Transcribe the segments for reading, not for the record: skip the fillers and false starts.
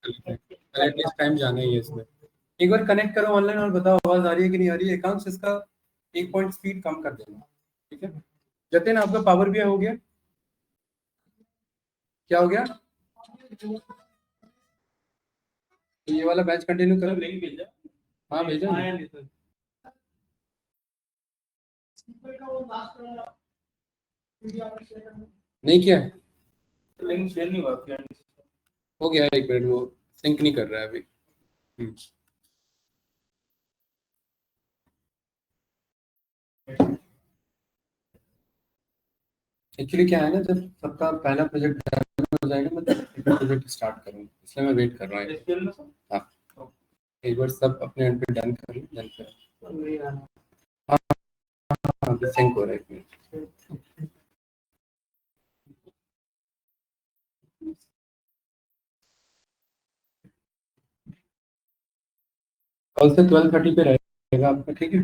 At least time जाना ही है इसमें। एक बार कनेक्ट करो ऑनलाइन और बताओ आवाज आ रही है कि नहीं आ रही है। एकांश इसका 1 पॉइंट स्पीड कम कर देना, ठीक है। जतिन आपका पावर भी हो गया, क्या हो गया? तो ये वाला बैच कंटिन्यू करो। लिंक भेजा? हाँ भेजा नहीं किया, लिंक शेयर नहीं हुआ। हो गया 1 मिनट, वो सिंक नहीं कर रहा है अभी। एक्चुअली क्या है ना, जब सबका पहला प्रोजेक्ट हो जाएगा मैं तब प्रोजेक्ट स्टार्ट करूँगा, इसलिए मैं वेट कर रहा हूँ। हाँ, एक बार सब अपने एंड पे डन कर डन कर। हाँ हाँ, सिंक हो रहा है 1 मिनट। कल से 12:30 पे रहेगा आपका, ठीक है।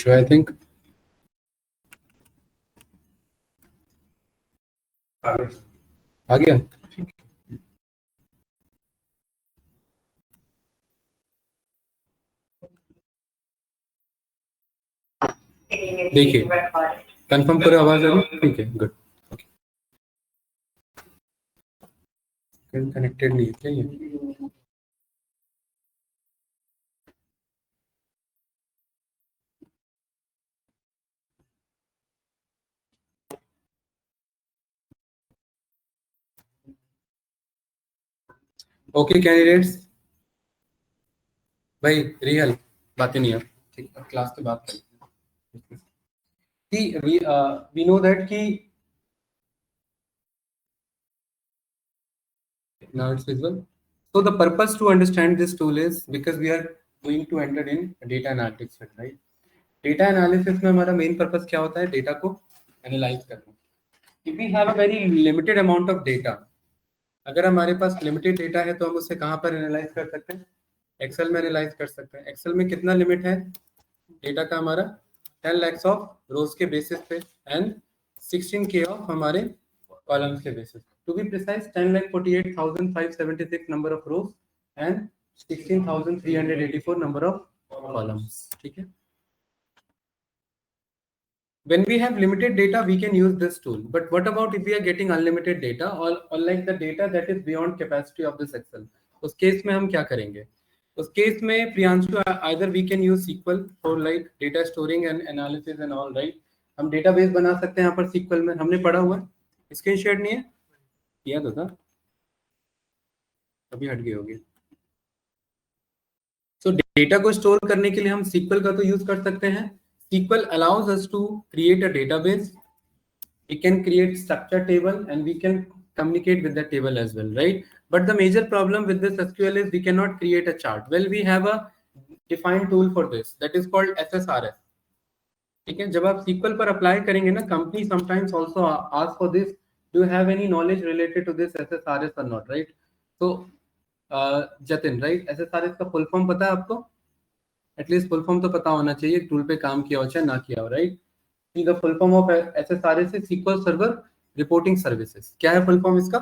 आई थिंक आ गया। देखिए कंफर्म करो आवाज आ रही, ठीक है, गुड। कनेक्टेड नहीं है क्या ये? ओके कैंडिडेट्स, भाई रियल बातें नहीं है, ठीक है, क्लास के बाद करेंगे। वी नो दैट कि now it's visible. So the purpose to understand this tool is because we are going to enter in data analytics, right? Data analysis में हमारा main purpose क्या होता है? Data को analyze करना। If we have a very limited amount of data, अगर हमारे पास limited data है तो हम उसे कहाँ पर analyze कर सकते हैं? Excel में analyze कर सकते हैं। Excel में कितना limit है data का हमारा? 10 lakhs of rows के basis पे and 16K of हमारे columns के basis पे। To be precise, 10,48,576 number of rows and 16,384 number of columns, ठीक है। When we have limited data, we can use this tool. But what about if we are getting unlimited data or like the data that is beyond capacity of this Excel? उस case में हम क्या करेंगे? उस case में Priyanshu, either we can use SQL for like data storing and analysis and all, right? हम database बना सकते हैं यहाँ पर SQL में, हमने पढ़ा हुआ है। स्क्रीन शेयर नहीं है, किया तो था, अभी हट गई होगी। तो डेटा को स्टोर करने के लिए हम SQL का तो यूज कर सकते हैं। SQL allows us to create a database. We can create structure table and we can communicate with the table as well, right? But the major problem with this SQL is we cannot create a chart. Well, we have a defined tool for this that is called SSRS. ठीक है, जब आप SQL पर apply करेंगे ना, company sometimes also ask for this, do you have any knowledge related to this SSRS or not, right? तो Jatin, right, SSRS का full form पता है आपको? एटलीस्ट फुल फॉर्म तो पता होना चाहिए, टूल पे काम किया हो चाहे ना किया हो, right? The full form of SSRS is SQL server reporting services. क्या है फुल फॉर्म इसका?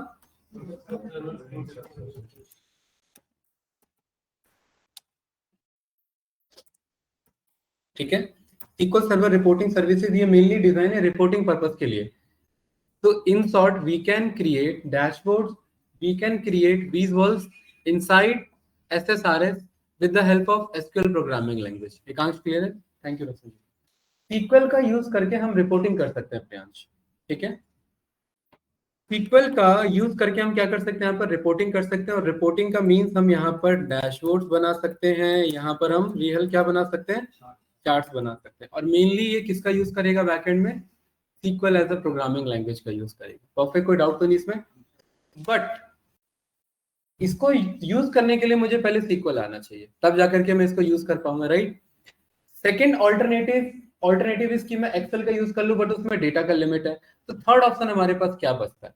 ठीक है, SQL सर्वर रिपोर्टिंग सर्विसेज, ये मेनली डिजाइन है रिपोर्टिंग पर्पस के लिए। तो in short we can create dashboards, we can create visuals inside SSRS with the help of SQL programming language. Ekansh clear है? Thank you Rasan ji. SQL का use करके हम reporting कर सकते हैं प्रियांश, ठीक है। SQL का यूज करके हम क्या कर सकते हैं, यहाँ पर रिपोर्टिंग कर सकते हैं। और रिपोर्टिंग का मीन्स हम यहाँ पर डैशबोर्ड्स बना सकते हैं, यहाँ पर हम रियल क्या बना सकते हैं, चार्ट्स बना सकते हैं। और मेनली ये किसका यूज करेगा बैकएंड में? SQL as a programming language का यूज करेगा। परफेक्ट, कोई डाउट तो नहीं इसमें? बट इसको यूज करने के लिए मुझे पहले SQL आना चाहिए, तब जाकर के मैं इसको यूज कर पाऊंगा, राइट? सेकेंड ऑल्टरनेटिव इसकी मैं एक्सेल का यूज कर लूं बट उसमें डेटा का लिमिट है। तो थर्ड ऑप्शन हमारे पास क्या बचता है?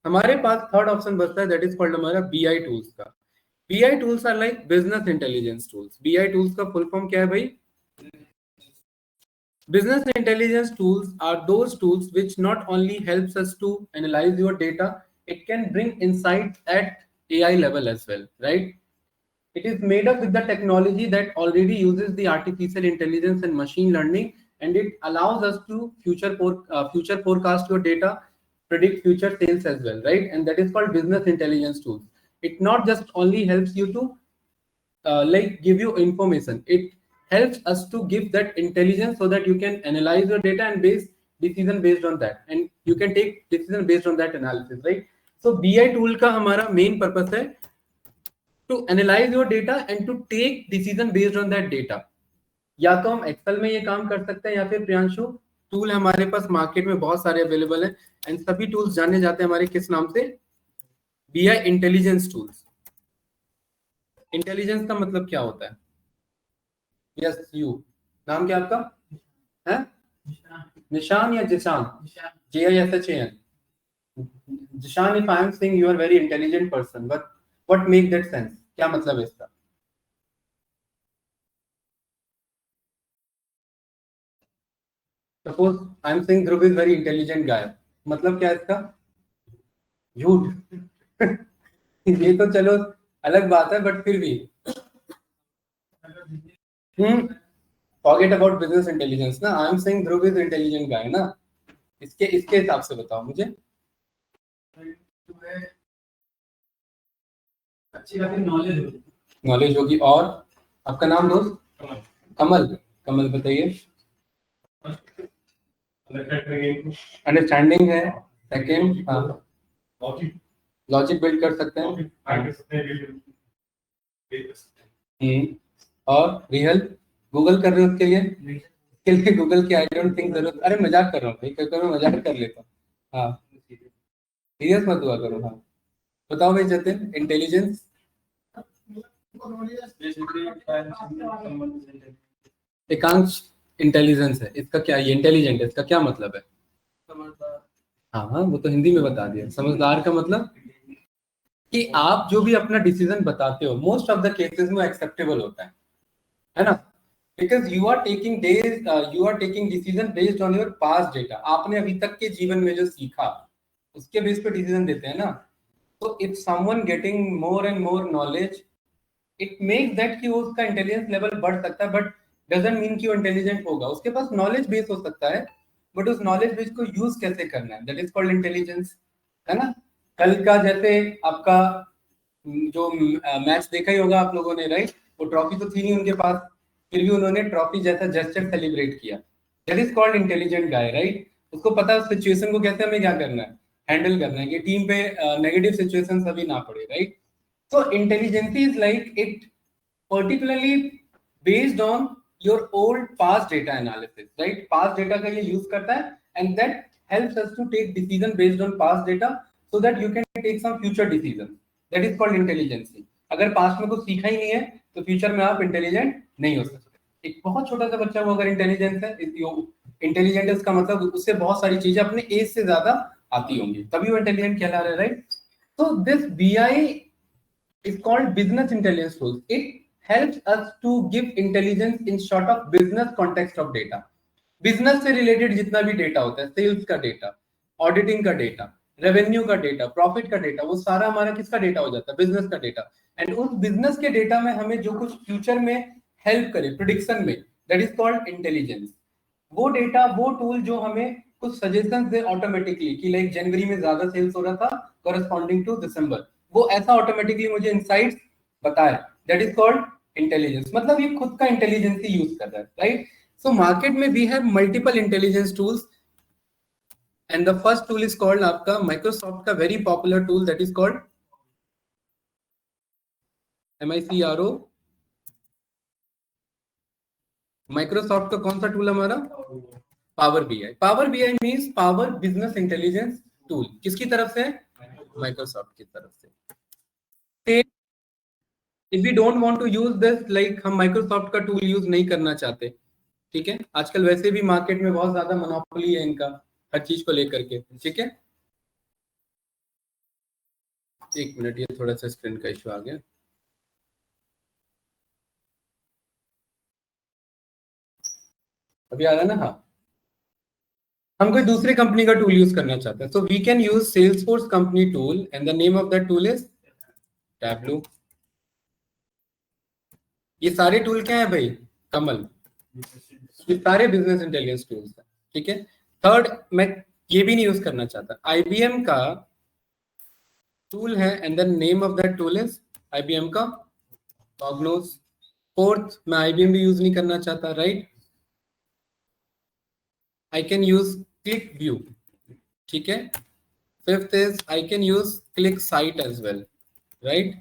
हमारे पास थर्ड ऑप्शन बचता है, दैट इज कॉल्ड हमारा बीआई टूल्स का। BI tools are like business intelligence tools. BI tools का फुल फॉर्म क्या है भाई? Business intelligence tools are those tools which not only helps us to analyze your data, it can bring insights at AI level as well, right? It is made up with the technology that already uses the artificial intelligence and machine learning, and it allows us to future forecast your data, predict future sales as well, right? And that is called business intelligence tools. It not just only helps you to like give you information, it helps us to give that intelligence so that you can analyze your data and base decision based on that, and you can take decision based on that analysis, right? So BI tool का हमारा main purpose है to analyze your data and to take decision based on that data। या तो हम Excel में ये काम कर सकते हैं, या फिर प्रियांशु टूल हमारे पास मार्केट में बहुत सारे अवेलेबल हैं, एंड सभी टूल्स जाने जाते हैं हमारे किस नाम से? BI intelligence tools. इंटेलिजेंस का मतलब क्या होता है? यस यू, नाम क्या आपका है? निशान या Jishan? JISHAN। Jishan, if I am saying you are very intelligent person, but what make that sense? क्या मतलब है इसका? Suppose I am saying Dhruv is very intelligent guy, मतलब क्या है इसका? झूठ। ये तो चलो अलग बात है, बट फिर भी फॉरगेट अबाउट बिजनेस इंटेलिजेंस ना। आई am saying Dhruv is intelligent गाय ना, इसके इसके हिसाब से बताओ मुझे। अच्छी खासी नॉलेज होगी। और आपका नाम दोस्त? कमल। कमल बताइए। अंडरस्टैंडिंग है। सेकेंड, लॉजिक बिल्ड कर सकते हैं। और रियल गूगल कर रहे हो उसके लिए गूगल की आई डोंट थिंक जरूरत। अरे मजाक कर रहा हूँ भाई, क्योंकि मैं मजाक कर लेता हूँ। हाँ सीरियस मत हुआ करो। हाँ बताओ भाई जतिन, इंटेलिजेंस एकांश इंटेलिजेंस है इसका क्या? ये इंटेलिजेंट है इसका क्या मतलब है? हाँ हाँ वो तो हिंदी में बता दिया। समझदार का मतलब कि आप जो भी अपना डिसीजन बताते हो मोस्ट ऑफ द केसेस में एक्सेप्टेबल होता है ना? Because you are taking decision based on your past data. आपने अभी तक के जीवन में जो सीखा उसके बेस पे डिसीजन देते हैं ना। तो if someone getting more and more knowledge, it makes that कि वो उसका इंटेलिजेंस लेवल बढ़ सकता है, बट डजंट मीन कि वो इंटेलिजेंट होगा। उसके पास नॉलेज बेस हो सकता है, बट उस नॉलेज बेस को यूज कैसे करना है, दैट इज कॉल्ड इंटेलिजेंस, है ना? कल का जैसे आपका जो मैच देखा ही होगा आप लोगों ने, राइट? वो ट्रॉफी तो थी नहीं उनके पास, फिर भी उन्होंने ट्रॉफी जैसा जेस्चर सेलिब्रेट किया। That is called intelligent guy, right? उसको पता है सिचुएशन को कैसे हमें क्या करना है, हैंडल करना है, कि टीम पे नेगेटिव सिचुएशन अभी ना पड़े, right? So intelligence is like it particularly based on your old past data analysis, right? Past data का ये use करता है, and that helps us to take decision based on past data so that you can take some future decision. That is called intelligence। अगर past में कुछ सीखा ही नहीं है तो future में आप intelligent नहीं हो सकते। एक बहुत छोटा सा बच्चा वो अगर इंटेलिजेंस है, इंटेलिजेंट इसका मतलब उससे बहुत सारी चीजें अपने एज से ज्यादा आती होंगी, तभी वो इंटेलिजेंट कहला रहा है, right? So this BI is called business intelligence tools. It helps us to give intelligence in sort of business context of data। Business से रिलेटेड जितना भी डेटा होता है, सेल्स का डेटा, ऑडिटिंग का डेटा, रेवेन्यू का डेटा, प्रॉफिट का data, वो सारा हमारा किसका डेटा हो जाता है? बिजनेस का डेटा। एंड उस बिजनेस के डेटा में हमें जो कुछ फ्यूचर में हेल्प करे प्रिडिक्शन में, दैट इज कॉल्ड इंटेलिजेंस। वो डेटा, वो टूल जो हमें कुछ सजेशन दे ऑटोमेटिकली, कि लाइक जनवरी में ज्यादा सेल्स हो रहा था कॉरेस्पॉन्डिंग टू दिसंबर, वो ऐसा ऑटोमेटिकली मुझे इनसाइट्स बताए, दैट इज कॉल्ड इंटेलिजेंस। मतलब ये खुद का इंटेलिजेंस ही यूज कर रहा है, राइट? So market में we have multiple intelligence tools, and the first tool is called आपका Microsoft का very popular tool that is called MICRO। Microsoft का कौन सा टूल हमारा? Power BI। Power BI means power business intelligence tool. किसकी तरफ से? माइक्रोसॉफ्ट की तरफ से। If we don't want to use this, like हम माइक्रोसॉफ्ट का टूल यूज नहीं करना चाहते, ठीक है, आजकल वैसे भी मार्केट में बहुत ज्यादा मोनोपोली है इनका हर चीज को लेकर के, ठीक है। एक मिनट, ये थोड़ा सा स्क्रीन का इशू आ गया। अभी आ रहा है ना? हाँ, हम कोई दूसरी कंपनी का टूल यूज करना चाहते हैं, so we can use Salesforce company tool and the name of that tool is Tableau. ये सारे टूल क्या है भाई? कमल, ये सारे बिजनेस इंटेलिजेंस टूल्स हैं, ठीक है। थर्ड, मैं ये भी नहीं यूज करना चाहता, आईबीएम का टूल है and the name of that tool is IBM का कॉग्नोस। फोर्थ, मैं आईबीएम भी यूज नहीं करना चाहता, right. I can use Qlik View, ठीक है। Fifth is I can use Qlik Sight as well, right,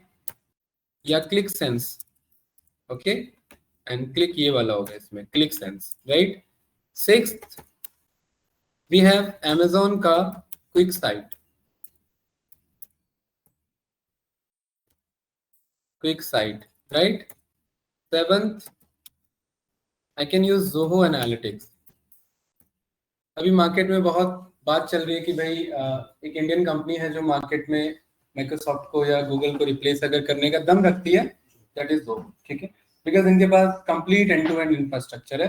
या Qlik Sense, okay. And Qlik ये वाला होगा इसमें, Qlik Sense, right. Sixth, we have Amazon का Quick Sight, Quick Sight, right. Seventh, I can use Zoho analytics. अभी market में बहुत बात चल रही है कि भाई एक इंडियन कंपनी है जो मार्केट में माइक्रोसॉफ्ट को या गूगल को रिप्लेस अगर करने का दम रखती है, दैट इज Zoho, ठीक है। बिकॉज इनके पास complete end to end infrastructure है,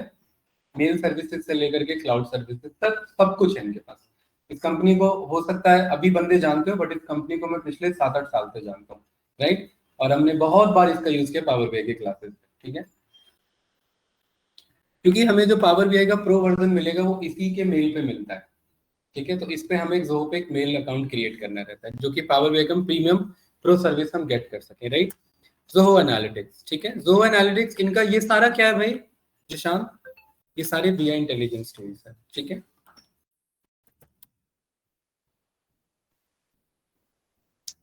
मेल सर्विसेज से लेकर के क्लाउड सर्विसेज तक सब कुछ है इनके पास। इस कंपनी को हो सकता है अभी बंदे जानते हो, बट इस कंपनी को मैं पिछले 7-8 साल से जानता हूँ, राइट। और हमने बहुत बार इसका यूज किया पावर बीआई की क्लासेस, ठीक है। क्योंकि हमें जो पावर बीआई का प्रो वर्जन मिलेगा वो इसी के मेल पे मिलता है, ठीक है। तो इस पे हमें Zoho पे एक मेल अकाउंट क्रिएट करना रहता है, जो कि पावर बीआई का प्रीमियम प्रो सर्विस हम गेट कर सके, राइट। Zoho एनालिटिक्स, ठीक है। Zoho एनालिटिक्स, इनका ये सारा क्या है भाई जिशान? ये सारे बीआई इंटेलिजेंस टूल्स है, ठीक है।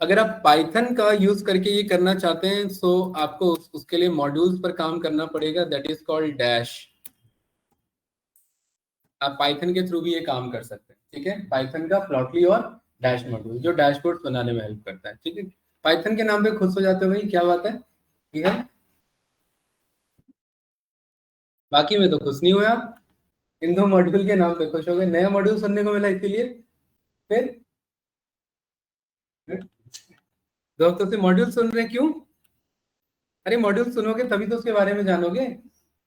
अगर आप पाइथन का यूज करके ये करना चाहते हैं तो आपको उसके लिए मॉड्यूल्स पर काम करना पड़ेगा, दैट इज कॉल्ड डैश। आप पाइथन के थ्रू भी ये काम कर सकते हैं, ठीक है। पाइथन का प्लॉटली और डैश मॉड्यूल जो डैशबोर्ड बनाने में हेल्प करता है, ठीक है। पाइथन के नाम पे खुश हो जाते हो भाई, क्या बात है, ठीक है। बाकी में तो खुश नहीं हुए आप, इन दो मॉड्यूल के नाम पे खुश हो गए, नया मॉड्यूल सुनने को मिला इसीलिए। फिर 2 हफ्तों से मॉड्यूल सुन रहे हैं, क्यों? अरे मॉड्यूल सुनोगे तभी तो उसके बारे में जानोगे,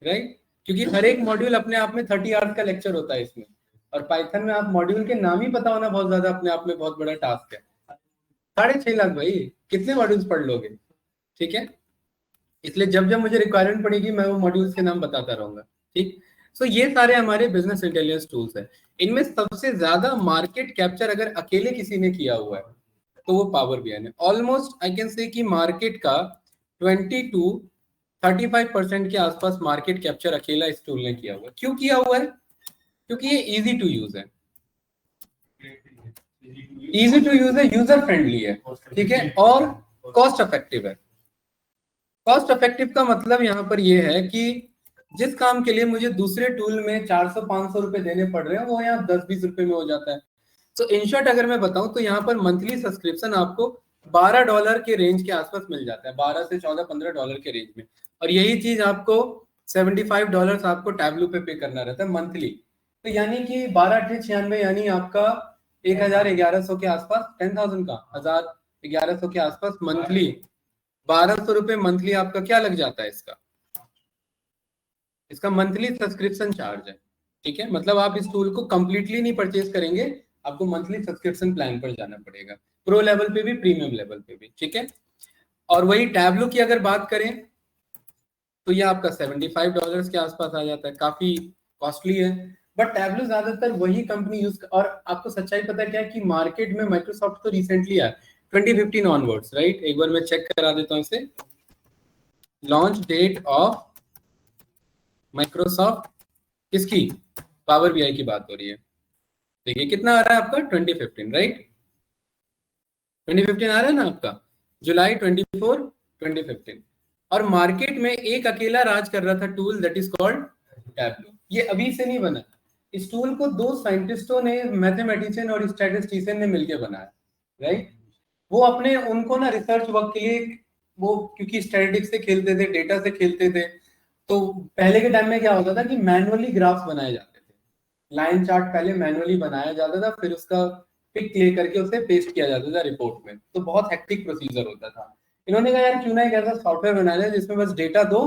राइट। क्योंकि हर एक मॉड्यूल अपने आप में 30 आवर्स का लेक्चर होता है इसमें, और पाइथन में आप मॉड्यूल के नाम ही पता होना बहुत ज्यादा अपने आप में बहुत बड़ा टास्क है। 6.5 लाख भाई, कितने मॉड्यूल्स पढ़ लोगे, ठीक है। इसलिए जब जब मुझे रिक्वायरमेंट पड़ेगी मैं वो मॉड्यूल्स के नाम बताता रहूंगा, ठीक। सो ये सारे हमारे बिजनेस इंटेलिजेंस टूल्स है। इनमें सबसे ज्यादा मार्केट कैप्चर अगर अकेले किसी ने किया हुआ है तो वो पावर बीआई ने। ऑलमोस्ट आई कैन से कि मार्केट का 20-35% के आसपास मार्केट कैप्चर अकेला इस टूल ने किया हुआ है। क्यों किया हुआ है? क्योंकि ये इजी टू यूज है, इजी टू यूज है, यूजर फ्रेंडली है, ठीक है, और कॉस्ट इफेक्टिव है। कॉस्ट इफेक्टिव का मतलब यहाँ पर ये है कि जिस काम के लिए मुझे दूसरे टूल में 400-500 रुपए देने पड़ रहे हैं वो यहाँ 10-20 रुपए में हो जाता है। तो इन शॉर्ट अगर मैं बताऊं तो यहाँ पर मंथली सब्सक्रिप्शन आपको $12 के रेंज के आसपास मिल जाता है, 12 से 14-15 डॉलर के रेंज में। और यही चीज आपको $75 आपको टैबलू पे करना रहता है मंथली। तो यानी कि 12×96 यानी आपका 1000-1100 के आसपास, 10,000 का 1000-1100 के आसपास मंथली, 1200 रुपए मंथली आपका क्या लग जाता है इसका? इसका मंथली सब्सक्रिप्शन चार्ज है, ठीक है। मतलब आप इस टूल को कंप्लीटली नहीं परचेज करेंगे, आपको मंथली सब्सक्रिप्शन प्लान पर जाना पड़ेगा, प्रो लेवल पे भी प्रीमियम लेवल पे भी, ठीक है। और वही टैबलू की अगर बात करें तो ये आपका $75 के आसपास आ जाता है, काफी कॉस्टली है। बट टैबलू ज्यादातर वही कंपनी यूज, और आपको सच्चाई पता क्या है कि मार्केट में माइक्रोसॉफ्ट तो रिसेंटली आया 2015 ऑनवर्ड्स, राइट। एक बार मैं चेक करा देता हूँ इसे, लॉन्च डेट ऑफ माइक्रोसॉफ्ट किसकी? पावर बीआई की बात हो रही है। देखिए कितना आ रहा है आपका 2015, राइट। 2015 आ रहा है ना आपका, जुलाई 24 2015। और मार्केट में एक अकेला राज कर रहा था tool, that is called tableau. ये अभी से नहीं बना, इस टूल को 2 साइंटिस्टों ने, मैथमेटिशियन और स्टैटिस्टिशियन ने मिलकर बनाया, राइट। वो अपने उनको ना रिसर्च वर्क के लिए, वो क्योंकि स्टैटिस्टिक्स से खेलते थे, डेटा से खेलते थे, तो पहले के टाइम में क्या होता था कि मैनुअली ग्राफ्स बनाए जाते थे, लाइन चार्ट पहले मैनुअली बनाया जाता था, फिर उसका पिक ले करके उसे पेस्ट किया जाता था रिपोर्ट में, तो बहुत हेक्टिक प्रोसीजर होता था। इन्होंने कहा यार क्यों ना एक ऐसा सॉफ्टवेयर बना लें जिसमें बस डेटा दो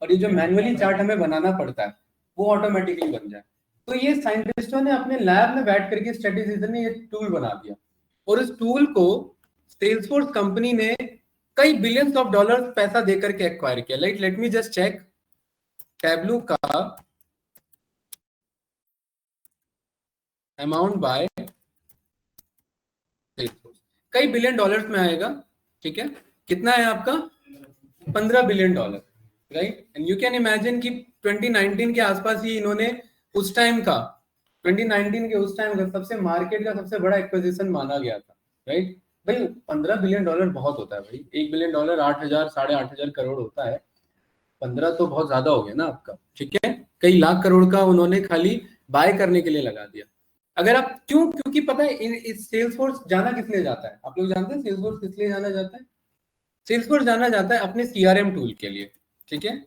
और ये जो मैनुअली चार्ट हमें बनाना पड़ता है वो ऑटोमेटिकली बन जाए। तो ये साइंटिस्टों ने अपने लैब में बैठ करके स्ट्रेटेजिस्ट ने ये टूल बना दिया, और इस टूल को सेल्सफोर्स कंपनी ने कई बिलियंस ऑफ डॉलर पैसा देकर के एक्वायर किया। Like let me just check, Tableau का अमाउंट बाय सेल्सफोर्स कई बिलियन डॉलर्स में आएगा, ठीक है। कितना है आपका? 15 billion dollar, right. And you can imagine कि 2019 के आसपास ही इन्होंने उस टाइम का 2019 के उस टाइम का सबसे मार्केट का सबसे बड़ा एक्विजिशन माना गया था, राइट। भाई 15 बिलियन डॉलर बहुत होता है भाई, 1 बिलियन डॉलर 8,000 8,500 करोड़ होता है, 15 तो बहुत ज्यादा हो गया ना आपका, ठीक है। कई लाख करोड़ का उन्होंने खाली बाय करने के लिए लगा दिया। अगर आप क्योंकि पता है इस सेल्स फोर्स जाना किस लिए जाता है, आप लोग जानते हैं सेल्स फोर्स किस लिए जाना जाता है? सेल्स फोर्स जाना जाता है अपने सीआरएम टूल के लिए, ठीक है।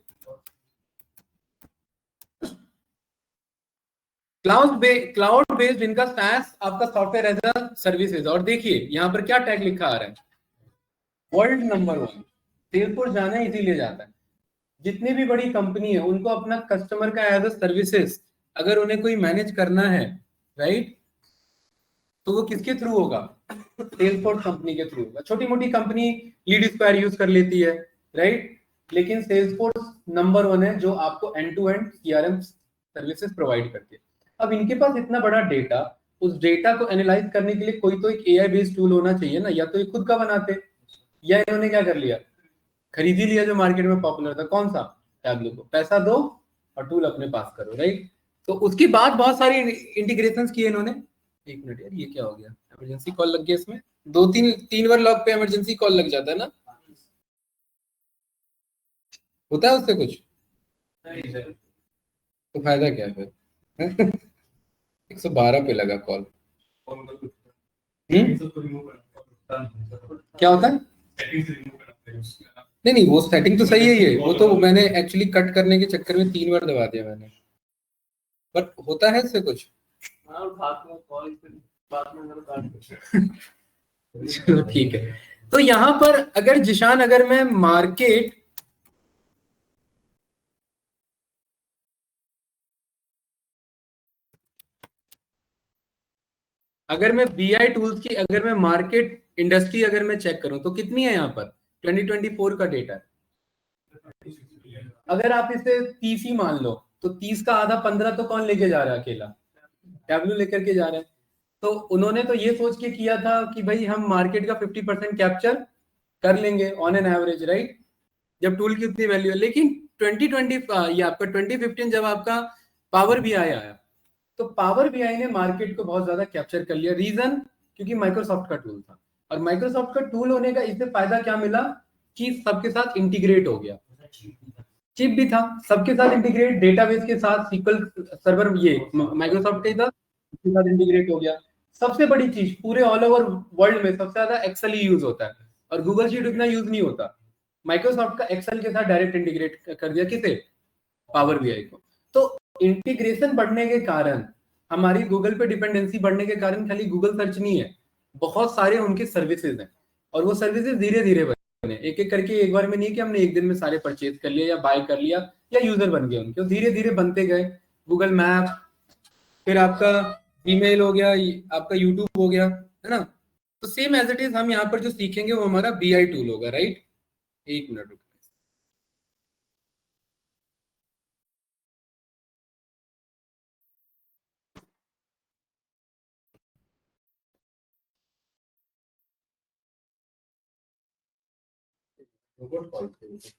क्लाउड बेस्ड इनका SaaS आपका सॉफ्टवेयर एज अ सर्विसेज। और देखिए यहाँ पर क्या टैग लिखा आ रहा है, वर्ल्ड नंबर 1। सेल्स फोर्स जाना इसीलिए जाता है, जितनी भी बड़ी कंपनी है उनको अपना कस्टमर का एज अ सर्विसेज अगर उन्हें कोई मैनेज करना है, राइट, तो वो किसके थ्रू होगा? सेल्सफोर्स कंपनी के थ्रू होगा। छोटी मोटी कंपनी लीड स्क्वायर यूज कर लेती है, राइट, लेकिन सेल्सफोर्स नंबर 1 है जो आपको end to end CRM services provide करती है। अब इनके पास इतना बड़ा डेटा, उस डेटा को एनालाइज करने के लिए कोई तो एक एआई बेस्ड टूल होना चाहिए ना, या तो ये खुद का बनाते, या इन्होंने क्या कर लिया, खरीद ही लिया जो मार्केट में पॉपुलर था, कौन सा? टैबलो को पैसा दो और टूल अपने पास करो, राइट। तो उसके बाद बहुत सारी इंटीग्रेशंस किए इन्होंने। एक मिनट यार, ये क्या हो गया? इमरजेंसी कॉल लग गया इसमें, दो तीन तीन बार लॉक पे इमरजेंसी कॉल लग जाता है ना, होता है उससे कुछ? नहीं सर। तो फायदा क्या है फिर? 112 पे लगा कॉल। क्या होता है? नहीं नहीं, वो सेटिंग तो सही है, ये वो तो मैंने एक्चुअली कट करने के चक्कर में 3 बार दबा दिया मैंने, बट होता है इससे कुछ? चलो ठीक है। तो यहाँ पर अगर जिशान, अगर मैं मार्केट, अगर मैं बीआई टूल्स की, अगर मैं मार्केट इंडस्ट्री अगर मैं चेक करूं तो कितनी है यहाँ पर? 2024 का डेटा है। अगर आप इसे 30 ही मान लो तो 30 का आधा 15 तो कौन लेके जा रहा है? अकेला टैबलू लेकर के जा रहा है। तो उन्होंने तो ये सोच के किया था कि भाई हम मार्केट का 50% कैप्चर कर लेंगे ऑन एन एवरेज, राइट, जब टूल की उतनी वैल्यू है। लेकिन 2020 ये आपका 2015 जब आपका पावर बीआई आया, तो पावर बीआई ने मार्केट को बहुत ज्यादा कैप्चर कर लिया। रीजन, क्योंकि माइक्रोसॉफ्ट का टूल था, और माइक्रोसॉफ्ट का टूल होने का इससे फायदा क्या मिला कि सबके साथ इंटीग्रेट हो गया। चिप भी था, सबके साथ इंटीग्रेट, डेटाबेस के साथ सीक्वल सर्वर ये माइक्रोसॉफ्ट का ही था, उसके साथ इंटीग्रेट हो गया। सबसे बड़ी चीज, पूरे ऑल ओवर वर्ल्ड में सबसे ज्यादा एक्सेल ही यूज होता है, और गूगल शीट उतना यूज नहीं होता। माइक्रोसॉफ्ट का एक्सेल के साथ डायरेक्ट इंटीग्रेट कर दिया, किसे? पावर बीआई को। तो इंटीग्रेशन बढ़ने के कारण, हमारी गूगल पे डिपेंडेंसी बढ़ने के कारण खाली गूगल सर्च नहीं है, बहुत सारे उनके सर्विसेज हैं, और वो सर्विसेज धीरे धीरे बने, एक एक करके। एक बार में नहीं कि हमने एक दिन में सारे परचेज कर लिया या बाय कर लिया या यूजर बन गए उनके, धीरे धीरे बनते गए। गूगल मैप, फिर आपका ईमेल हो गया, आपका यूट्यूब हो गया, है ना। तो सेम एज इट इज हम यहाँ पर जो सीखेंगे वो हमारा बीआई टूल होगा, राइट। एक मिनट रुको। रोबोट कॉल करेंगे।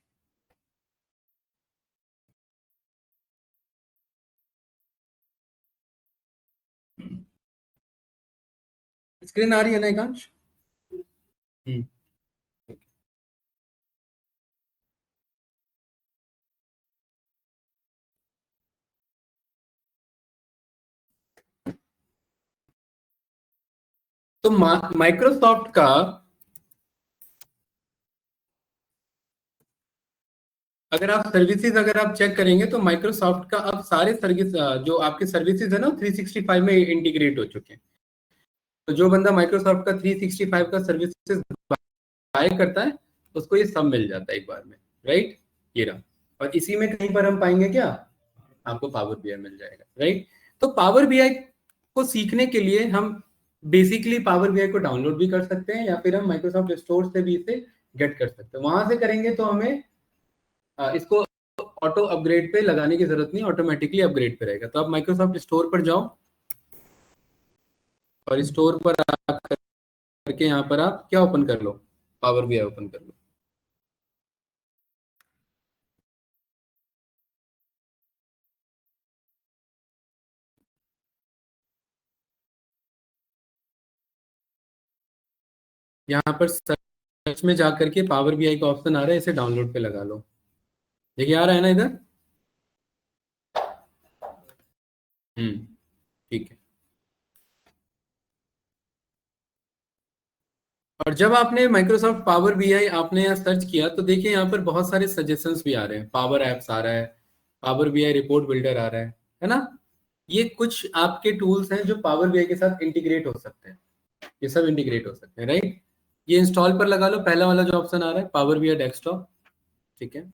स्क्रीन आ रही है ना एकांश? हम्म। तो माइक्रोसॉफ्ट का अगर आप सर्विसेज अगर आप चेक करेंगे तो माइक्रोसॉफ्ट का अब सारे सर्विस जो आपके सर्विसेज है ना 365 में इंटीग्रेट हो चुके हैं। तो जो बंदा माइक्रोसॉफ्ट का 365 का सर्विसेज बाय करता है उसको ये सब मिल जाता है एक बार में, राइट। ये रहा, और इसी में कहीं पर हम पाएंगे क्या, आपको पावर बीआई मिल जाएगा, राइट। तो पावर बीआई को सीखने के लिए हम बेसिकली पावर बीआई को डाउनलोड भी कर सकते हैं या फिर हम माइक्रोसॉफ्ट स्टोर से भी इसे गेट कर सकते हैं। वहां से करेंगे तो हमें इसको ऑटो अपग्रेड पे लगाने की जरूरत नहीं, ऑटोमेटिकली अपग्रेड पे रहेगा। तो आप माइक्रोसॉफ्ट स्टोर पर जाओ और स्टोर पर करके यहाँ पर आप क्या ओपन कर लो, पावर बीआई ओपन कर लो। यहाँ पर सर्च में जाकर के पावर बीआई का ऑप्शन आ रहा है, इसे डाउनलोड पे लगा लो। देखिए आ रहा है ना इधर। ठीक है। और जब आपने माइक्रोसॉफ्ट पावर बीआई आपने यहाँ सर्च किया तो देखिए यहाँ पर बहुत सारे सजेशंस भी आ रहे हैं, पावर एप्स आ रहा है, पावर बीआई रिपोर्ट बिल्डर आ रहा है ना। ये कुछ आपके टूल्स हैं जो पावर बीआई के साथ इंटीग्रेट हो सकते हैं, ये सब इंटीग्रेट हो सकते हैं, राइट। ये इंस्टॉल पर लगा लो, पहला वाला जो ऑप्शन आ रहा है पावर बीआई डेस्कटॉप, ठीक है।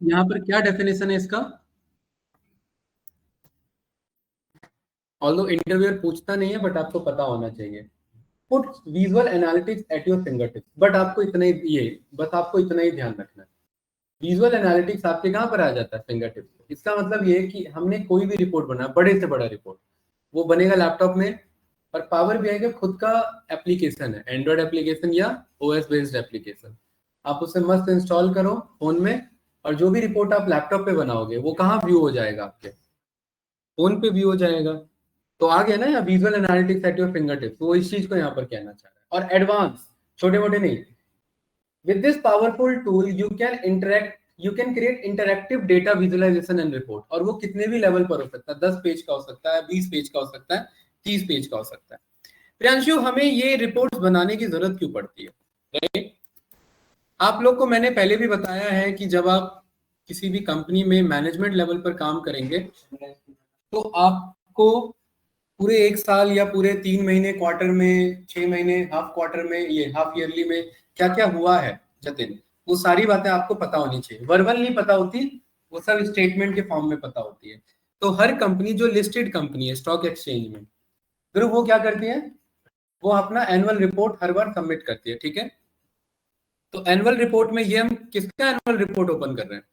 यहाँ पर क्या डेफिनेशन है इसका, ऑल्दो इंटरव्यूअर पूछता नहीं है बट आपको पता होना चाहिए। Put visual analytics at your finger tips, but आपको इतना ही ये बस आपको इतना ही ध्यान रखना है, विजुअल एनालिटिक्स आपके कहाँ पर आ जाता है, फिंगर टिप्स। इसका मतलब ये है कि हमने कोई भी रिपोर्ट बना, बड़े से बड़ा रिपोर्ट, वो बनेगा लैपटॉप में, और पावर बीआई का खुद का एप्लीकेशन है, एंड्रॉइड एप्लीकेशन या ओएस बेस्ड एप्लीकेशन। आप उसे मस्त इंस्टॉल करो फोन में, और जो भी रिपोर्ट आप लैपटॉप पे बनाओगे वो कहाँ व्यू हो जाएगा, आपके फोन पे व्यू हो जाएगा। तो आ गया ना यहाँ visual analytics at your finger tips, वो इस चीज को यहाँ पर कहना चाह रहा है। और एडवांस, छोटे मोटे नहीं, with this powerful tool you can create interactive data visualization and report। और वो कितने भी लेवल पर हो सकता है, 10 पेज का हो सकता है, 20 पेज का हो सकता है, 30 पेज का हो सकता है। प्रियांशु हमें ये रिपोर्ट्स बनाने की जरूरत क्यों पड़ती है, राइट। आप लोग को मैंने पहले भी बताया है कि जब आप किसी भी कंपनी में मैनेजमेंट लेवल पर काम करेंगे तो आपको पूरे एक साल या पूरे 3 महीने क्वार्टर में, 6 महीने हाफ क्वार्टर में, ये हाफ ईयरली में क्या क्या हुआ है जतिन, वो सारी बातें आपको पता होनी चाहिए। वर्बल नहीं पता होती, वो सब स्टेटमेंट के फॉर्म में पता होती है। तो हर कंपनी जो लिस्टेड कंपनी है स्टॉक एक्सचेंज में, फिर वो क्या करती है, वो अपना एनुअल रिपोर्ट हर बार सबमिट करती है, ठीक है। तो एनुअल रिपोर्ट में ये हम किसका एनुअल रिपोर्ट ओपन कर रहे हैं,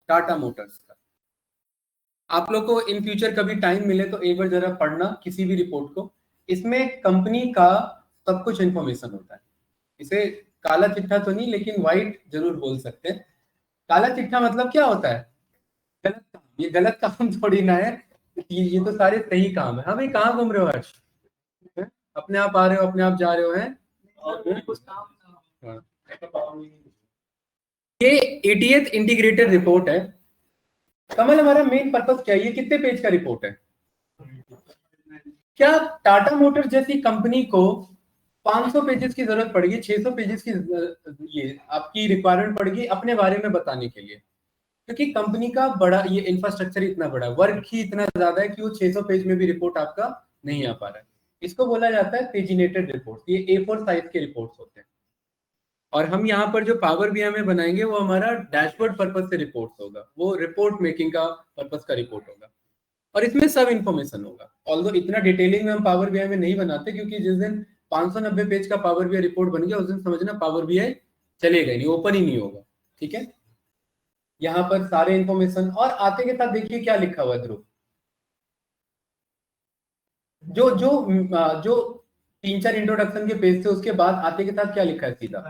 टाटा मोटर्स का। आप लोग को इन फ्यूचर कभी टाइम मिले तो एक बार जरा पढ़ना किसी भी रिपोर्ट को, इसमें कंपनी का सब कुछ इंफॉर्मेशन होता है। इसे काला चिट्ठा तो नहीं लेकिन व्हाइट जरूर बोल सकते हैं। काला चिट्ठा मतलब क्या होता है, गलत काम, ये गलत काम थोड़ी ना है, ये तो सारे सही काम है। हाँ भाई कहाँ घूम रहे हो हर्ष, अपने आप आ रहे हो अपने आप जा रहे हो हैं। हाँ। ये 80th इंटीग्रेटेड रिपोर्ट है। कमल हमारा मेन पर्पस क्या है, ये कितने पेज का रिपोर्ट है। क्या टाटा मोटर जैसी कंपनी को 500 पेजेस की जरूरत पड़ेगी, 600 पेजेस की ये आपकी रिक्वायरमेंट पड़ेगी अपने बारे में बताने के लिए, क्योंकि कंपनी का बड़ा ये इंफ्रास्ट्रक्चर इतना बड़ा है, वर्क ही इतना ज्यादा है कि वो 600 पेज में भी रिपोर्ट आपका नहीं आ पा रहा है। इसको बोला जाता है पेजिनेटेड रिपोर्ट, ये A4 साइज के रिपोर्ट्स होते हैं। और हम यहाँ पर जो पावर बीआई में बनाएंगे वो हमारा डैशबोर्ड पर्पज से रिपोर्ट होगा, वो रिपोर्ट मेकिंग का पर्पज का रिपोर्ट होगा, और इसमें सब इंफॉर्मेशन होगा। ऑल्दो इतना डिटेलिंग में हम पावर बीआई में नहीं बनाते, क्योंकि जिस दिन 590 पेज का पावर बीआई रिपोर्ट बन गया उस दिन समझना पावर बीआई चलेगा नहीं, ओपन ही नहीं होगा, ठीक है। यहाँ पर सारे इंफॉर्मेशन, और आते के साथ देखिए क्या लिखा हुआ है ध्रुव, जो जो जो 3-4 इंट्रोडक्शन के पेज थे उसके बाद आते के साथ क्या लिखा है सीधा,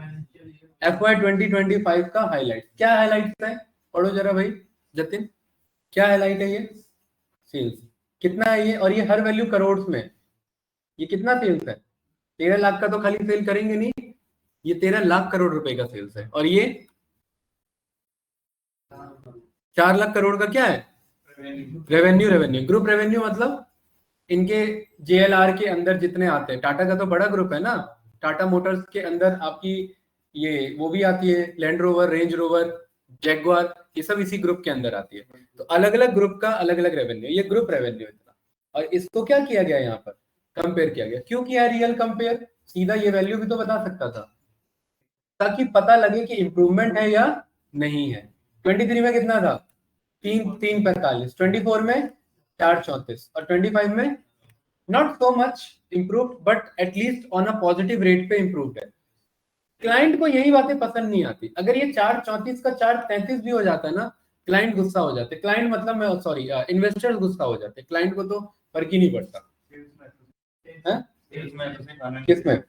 FY 2025 का हाईलाइट। क्या हाईलाइट है, पढ़ो जरा भाई जतिन, क्या हाईलाइट है ये, सेल्स कितना है ये, और ये हर वैल्यू करोड़ में, ये कितना सेल्स है, 13 लाख का तो खाली सेल करेंगे नहीं, ये 13 लाख करोड़ रुपए का सेल्स है। और ये 4 लाख करोड़ का क्या है, रेवेन्यू। रेवेन्यू ग्रुप रेवेन्यू मतलब इनके JLR के अंदर जितने आते हैं, टाटा का तो बड़ा ग्रुप है ना, टाटा मोटर्स के अंदर आपकी ये वो भी आती है, land rover, range rover, Jaguar, ये सब इसी ग्रुप के अंदर आती है। तो अलग अलग ग्रुप का अलग अलग रेवेन्यू, ये ग्रुप रेवेन्यू इतना। और इसको क्या किया गया यहाँ पर, कंपेयर किया गया। क्यों किया रियल कंपेयर? सीधा ये वैल्यू भी तो बता सकता था, ताकि पता लगे कि इंप्रूवमेंट है या नहीं है। 23 में कितना था? 345, 24 में 434 और 25 में not so much improve, but at least on a positive rate पे इम्प्रूव है। क्लाइंट को यही बातें पसंद नहीं आती। अगर ये 434 का 433 भी हो जाता है ना, क्लाइंट गुस्सा हो जाते। क्लाइंट मतलब मैं सॉरी, इन्वेस्टर्स गुस्सा हो जाते। क्लाइंट को तो फर्क ही नहीं पड़ता। किसमें?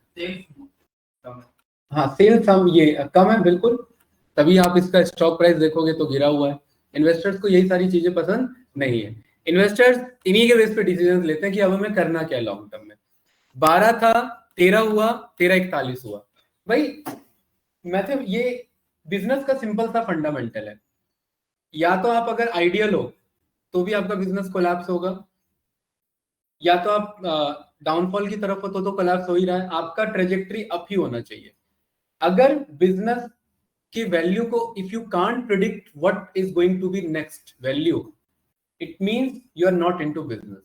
हाँ, सेल्स हम ये कम है बिल्कुल, तभी आप इसका स्टॉक प्राइस देखोगे तो गिरा हुआ है। इन्वेस्टर्स को यही सारी चीजें पसंद नहीं है। इन्वेस्टर्स इन्हीं के बेस पे डिसीजन लेते हैं कि अब हमें करना क्या लॉन्ग टर्म में। 12 था, 13 हुआ, 1341 हुआ। भाई मैथम ये बिजनेस का सिंपल सा फंडामेंटल है। या तो आप अगर आइडियल हो तो भी आपका बिजनेस कोलैप्स होगा, या तो आप डाउनफॉल की तरफ हो तो कोलैप्स हो ही रहा है। आपका ट्रेजेक्टरी अप ही होना चाहिए। अगर बिजनेस की वैल्यू को if you can't predict what is going to be next value, it means you are not into business.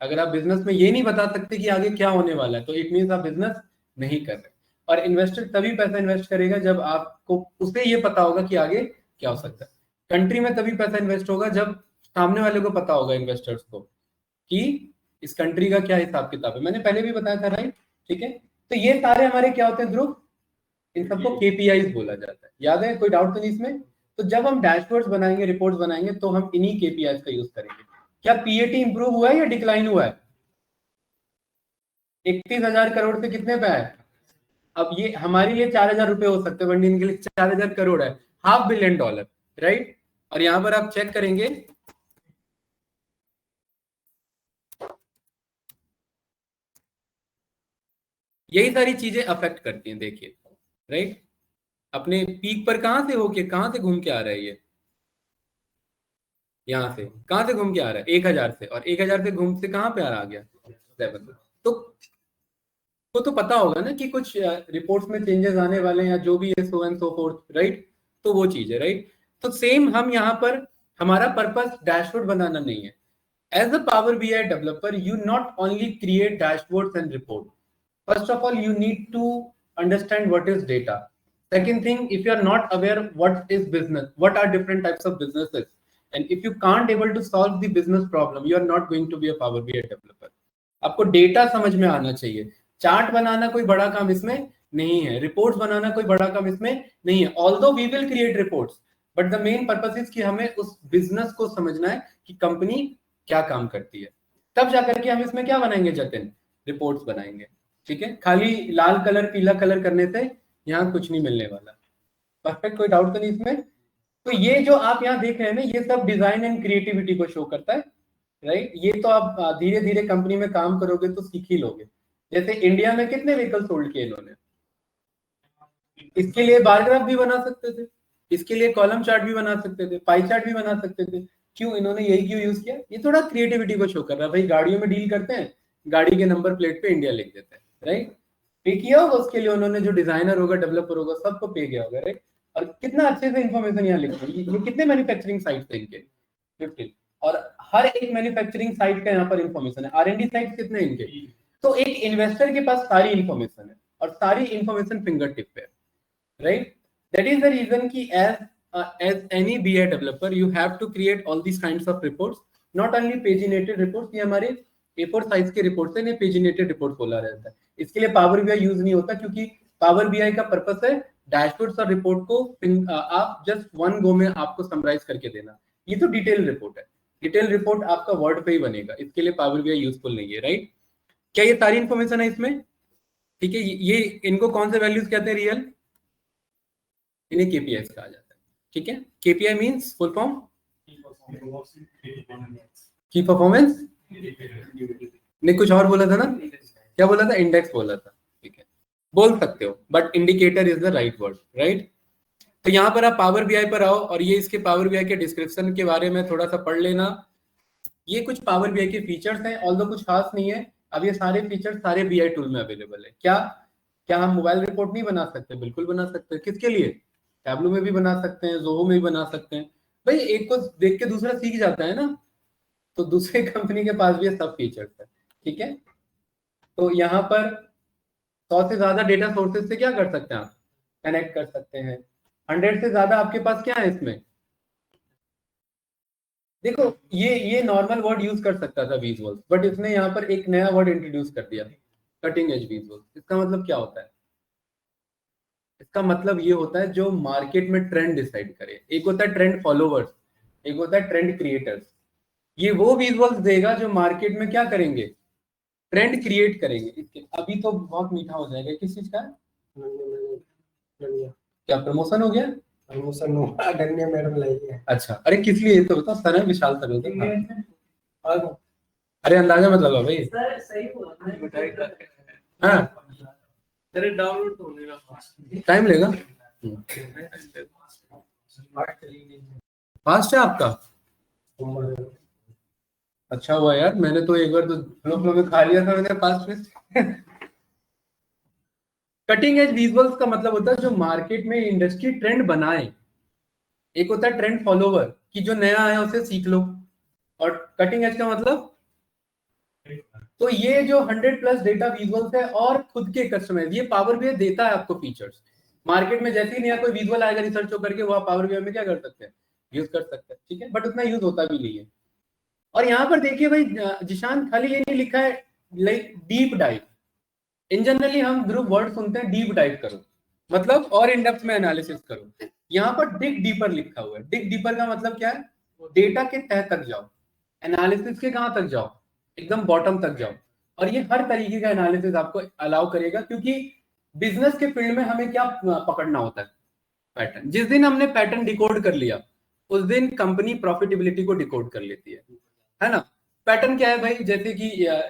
अगर आप बिजनेस में ये नहीं बता सकते कि आगे क्या होने वाला है, तो इट मींस आप बिजनेस नहीं कर रहे। और इन्वेस्टर तभी पैसा इन्वेस्ट करेगा जब आपको उसे ये पता होगा कि आगे क्या हो सकता है। कंट्री में तभी पैसा इन्वेस्ट होगा जब सामने वाले को पता होगा, इन्वेस्टर्स को, कि इस कंट्री का क्या हिसाब किताब है। मैंने पहले भी बताया था, राइट? ठीक है, तो ये सारे हमारे क्या होते हैं ध्रुव, इन सबको केपीआईज बोला जाता है। याद है? कोई डाउट तो नहीं इसमें? तो जब हम डैशबोर्ड्स बनाएंगे, रिपोर्ट्स बनाएंगे, तो हम इन्हीं केपीआईज का यूज करेंगे। क्या पीएटी इंप्रूव हुआ है या डिक्लाइन हुआ है? 31,000 करोड़ से कितने पे है? अब ये हमारे लिए 4,000 रुपए हो सकते हैं, बट इनके लिए 4,000 करोड़ है, $500 बिलियन, राइट? और यहां पर आप चेक करेंगे, यही सारी चीजें अफेक्ट करती हैं। देखिए, राइट, अपने पीक पर कहां से होके कहां से घूम के आ रहा है ये, यहां से कहां से घूम के आ रहा है? 1,000 से, और 1,000 से घूम से कहां पे आ गया? 7। तो पता होगा ना कि कुछ रिपोर्ट्स में चेंजेस आने वाले हैं, या जो भी है, so and so fourth, right? तो वो चीज है, राइट? तो सेम हम यहाँ पर, हमारा पर्पस डैशबोर्ड बनाना नहीं है। As a Power BI developer, you not only create dashboards and report. First of all, you need to understand what is data. Second thing, if you are not aware what is business, what are different types of businesses, and if you can't able to solve the business problem, you are not going to be a Power BI developer. आपको data समझ में आना चाहिए। Chart बनाना कोई बड़ा काम इसमें नहीं है, रिपोर्ट्स बनाना कोई बड़ा काम इसमें नहीं है। Although we will create reports, but the main purpose is कि हमें उस बिजनेस को समझना है कि कंपनी क्या काम करती है। तब जाकर के हम इसमें क्या बनाएंगे जतिन? रिपोर्ट्स बनाएंगे। ठीक है, खाली लाल कलर पीला कलर करने से यहाँ कुछ नहीं मिलने वाला। परफेक्ट, कोई डाउट तो नहीं इसमें? तो ये जो आप यहाँ देख रहे हैं ना, ये सब डिजाइन एंड क्रिएटिविटी को शो करता है, राइट? ये तो आप धीरे धीरे कंपनी में काम करोगे तो सीख ही लोगे। जैसे इंडिया में कितने व्हीकल सोल्ड किए इन्होंने, इसके लिए बार ग्राफ भी बना सकते थे, इसके लिए कॉलम चार्ट भी बना सकते थे, पाई चार्ट भी बना सकते थे। क्यों इन्होंने यही क्यों यूज किया? ये थोड़ा क्रिएटिविटी को शो कर रहा है। भाई गाड़ियों में डील करते हैं, गाड़ी के नंबर प्लेट पे इंडिया लिख देते हैं, राइट? पे किया होगा उसके लिए उन्होंने, जो डिजाइनर होगा, डेवलपर होगा, सबको पे किया होगा, राइट? और कितना अच्छे से इन्फॉर्मेशन यहाँ लिखा है। ये कितने मैन्युफैक्चरिंग साइट थे इनके? 15। और हर एक मैन्युफैक्चरिंग साइट का यहाँ पर इंफॉर्मेशन है। R&D साइट कितने इनके? तो एक इन्वेस्टर के पास सारी इंफॉर्मेशन है, और सारी इंफॉर्मेशन फिंगर टिप पे है, right? That is the reason कि as any BI developer you have to create all these kinds of reports, not only paginated reports। ये हमारे A4 साइज के रिपोर्ट से पेजिनेटेड रिपोर्ट बोला रहता है। इसके लिए पावर बीआई यूज नहीं होता, क्योंकि पावर बीआई का पर्पस है डैशबोर्ड्स और रिपोर्ट को आप जस्ट वन गो में आपको समराइज करके देना। ये तो डिटेल रिपोर्ट है, डिटेल रिपोर्ट आपका वर्ड पे ही बनेगा, इसके लिए पावर बीआई यूजफुल नहीं है, राइट? क्या ये सारी इंफॉर्मेशन है इसमें? ठीक है, ये इनको कौन से वैल्यूज कहते हैं रियल? इन्हें केपीआई कहा जाता है। ठीक है, केपीआई मींस फुल फॉर्म की परफॉर्मेंस। ने कुछ और बोला था ना, क्या बोला था? इंडेक्स बोला था। ठीक है, बोल सकते हो, but indicator is the right word, right? तो यहाँ पर आप पावर बीआई पर आओ, और ये इसके पावर बीआई के डिस्क्रिप्शन के बारे में थोड़ा सा पढ़ लेना। ये कुछ पावर बीआई के फीचर्स हैं, ऑल्दो कुछ खास नहीं है। अब ये सारे फीचर्स सारे बीआई टूल में अवेलेबल है। क्या? क्या हम मोबाइल रिपोर्ट नहीं बना सकते? बिल्कुल बना सकते हैं। किसके लिए? टैबलू में भी बना सकते हैं, जोहो में भी बना सकते हैं। भाई एक को देख के दूसरा सीख जाता है ना, तो दूसरे कंपनी के पास भी ये सब फीचर्स है। ठीक है, तो यहाँ पर 100 से ज्यादा डेटा सोर्सेज से क्या कर सकते हैं आप? कनेक्ट कर सकते हैं। 100 से ज्यादा आपके पास क्या है इसमें? देखो ये नॉर्मल वर्ड यूज कर सकता था विजुअल्स, बट इसने यहाँ पर एक नया वर्ड इंट्रोड्यूस कर दिया, कटिंग एज विजुअल्स। इसका मतलब क्या होता है? इसका मतलब ये होता है जो मार्केट में ट्रेंड डिसाइड करे। एक होता है ट्रेंड फॉलोवर्स, एक होता है ट्रेंड क्रिएटर्स। ये वो विजुअल्स देगा जो मार्केट में क्या करेंगे? ट्रेंड क्रिएट करेंगे। अभी तो बहुत मीठा हो जाएगा। किस चीज का? क्या प्रमोशन हो गया? प्रमोशन हो, धन्य मैडम लाई है। अच्छा, अरे किस लिए? ये तो बता। सर है विशाल सर होता। अरे अंदाजा मत लगाओ भाई। सर सही बोला। हाँ, अरे डाउनलोड होने का टाइम लेगा। फास्ट है आपका? अच्छा हुआ यार, मैंने तो एक बार तो फ्लो में खा लिया था मैंने फास्ट में। कटिंग एज विजुअल्स का मतलब होता है जो मार्केट में इंडस्ट्री ट्रेंड बनाए। एक होता है ट्रेंड फॉलोवर, कि जो नया आया उसे सीख लो, और कटिंग एज का मतलब तो ये जो 100+ डेटा विजुअल्स है और खुद के कस्टमाइज, ये पावर बीआई देता है आपको फीचर्स। मार्केट में जैसे ही नया कोई विजुअल आएगा रिसर्च करके, वो आप पावर बीआई में क्या कर सकते हैं? यूज कर सकते हैं। ठीक है, बट उतना यूज होता भी नहीं है। और यहाँ पर देखिए भाई, जिशान खाली ये नहीं लिखा है लाइक डीप डाइव। इन जनरली हम ग्रुप वर्ड सुनते हैं डीप डाइव करो, मतलब और इन डेप्थ में एनालिसिस करो। यहाँ पर डिग डीपर लिखा हुआ है। डिग डीपर का मतलब क्या है? डेटा के तह तक जाओ, एनालिसिस के कहां तक जाओ? एकदम बॉटम तक जाओ। और ये हर तरीके का एनालिसिस आपको अलाउ करेगा, क्योंकि बिजनेस के फील्ड में हमें क्या पकड़ना होता है? पैटर्न। जिस दिन हमने पैटर्न डिकोड कर लिया, उस दिन कंपनी प्रॉफिटेबिलिटी को डिकोड कर लेती है ना? पैटर्न क्या है भाई? जैसे कि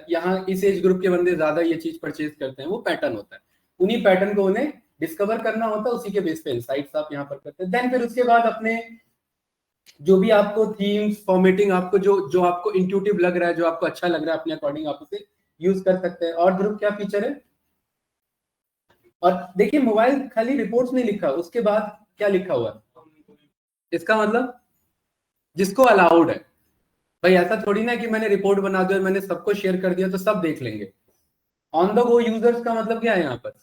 यहाँ इस एज ग्रुप के बंदे ज्यादा ये चीज परचेज करते हैं, वो पैटर्न होता है। उन्हीं पैटर्न को उन्हें डिस्कवर करना होता है, उसी के बेस पे इनसाइट्स आप यहाँ पर करते हैं। देन फिर उसके बाद अपने जो भी आपको थीम्स फॉर्मेटिंग, आपको जो जो आपको इंट्यूटिव लग रहा है, जो आपको अच्छा लग रहा है, अपने अकॉर्डिंग आप उसे यूज कर सकते हैं। और ध्रुव क्या फीचर है? और देखिए मोबाइल खाली रिपोर्ट्स नहीं लिखा, उसके बाद क्या लिखा हुआ है? इसका मतलब जिसको अलाउड है। भाई ऐसा थोड़ी ना कि मैंने रिपोर्ट बना दिया, मैंने सबको शेयर कर दिया तो सब देख लेंगे। ऑन द गो यूजर्स का मतलब क्या है यहाँ पर?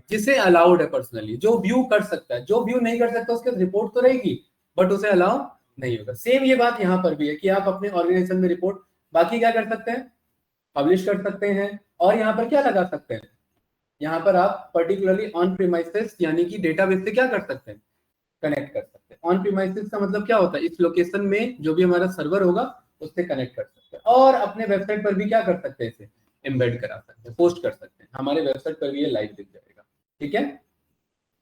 जिसे अलाउड है पर्सनली, जो व्यू कर सकता है। जो व्यू नहीं कर सकता उसके रिपोर्ट तो रहेगी, बट उसे अलाउ नहीं होगा। सेम ये बात यहाँ पर भी है कि आप अपने ऑर्गेनाइजेशन में रिपोर्ट बाकी क्या कर सकते हैं? पब्लिश कर सकते हैं। और यहाँ पर क्या लगा सकते हैं? यहाँ पर आप पर्टिकुलरली ऑन प्रीमाइसेस यानी कि डेटाबेस से क्या कर सकते हैं? कनेक्ट कर सकते हैं। ऑन प्रीमाइसेस का मतलब क्या होता है? इस लोकेशन में जो भी हमारा सर्वर होगा उससे कनेक्ट कर सकते हैं, और अपने वेबसाइट पर भी क्या कर सकते हैं? इसे एम्बेड करा सकते हैं, पोस्ट कर सकते हैं। हमारे वेबसाइट पर भी ये लाइव दिख जाएगा। ठीक है,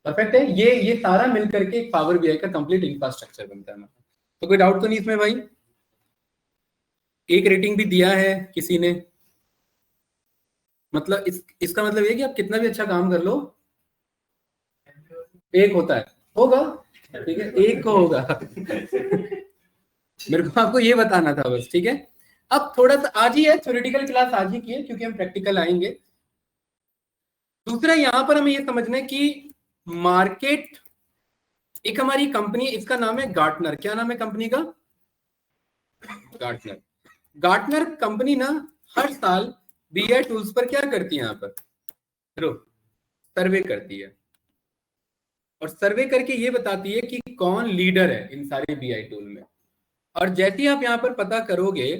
परफेक्ट है। ये सारा मिलकर के एक पावर बीआई का कंप्लीट इंफ्रास्ट्रक्चर बनता है। तो कोई डाउट तो नहीं इसमें भाई? एक रेटिंग भी दिया है किसी ने, मतलब इसका मतलब ये कि आप कितना भी अच्छा काम कर लो, एक होता है, होगा। ठीक है, एक को होगा। मेरे को आपको ये बताना था बस। ठीक है, अब थोड़ा सा आज ही है, थ्योरेटिकल क्लास आज ही की है, क्योंकि हम प्रैक्टिकल आएंगे। दूसरा यहाँ पर हमें ये समझना है कि मार्केट, एक हमारी कंपनी, इसका नाम है गार्टनर। क्या नाम है कंपनी का? गार्टनर। गार्टनर कंपनी ना हर साल बीआई टूल्स पर क्या करती है? यहाँ पर सर्वे करती है, और सर्वे करके ये बताती है कि कौन लीडर है इन सारे बीआई टूल में। और जैसे ही आप यहाँ पर पता करोगे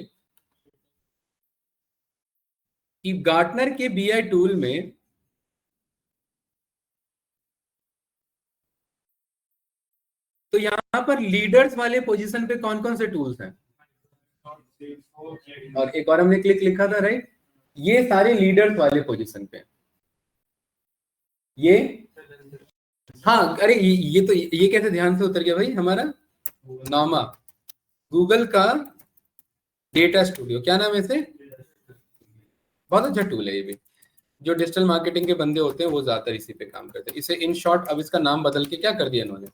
कि गार्टनर के बीआई टूल में तो यहाँ पर लीडर्स वाले पोजीशन पे कौन कौन से टूल्स हैं? और एक और हमने क्लिक लिखा था, राइट? ये सारे लीडर्स वाले पोजीशन पे। ये हाँ, अरे ये कैसे ध्यान से उतर गया भाई हमारा? नॉमा, गूगल का डेटा स्टूडियो। क्या नाम है इसे? बहुत अच्छा टूल है ये भी। जो डिजिटल मार्केटिंग के बंदे होते हैं वो ज्यादातर इसी पे काम करते हैं। इसे इन शॉर्ट अब इसका नाम बदल के क्या कर दिया इन्होंने?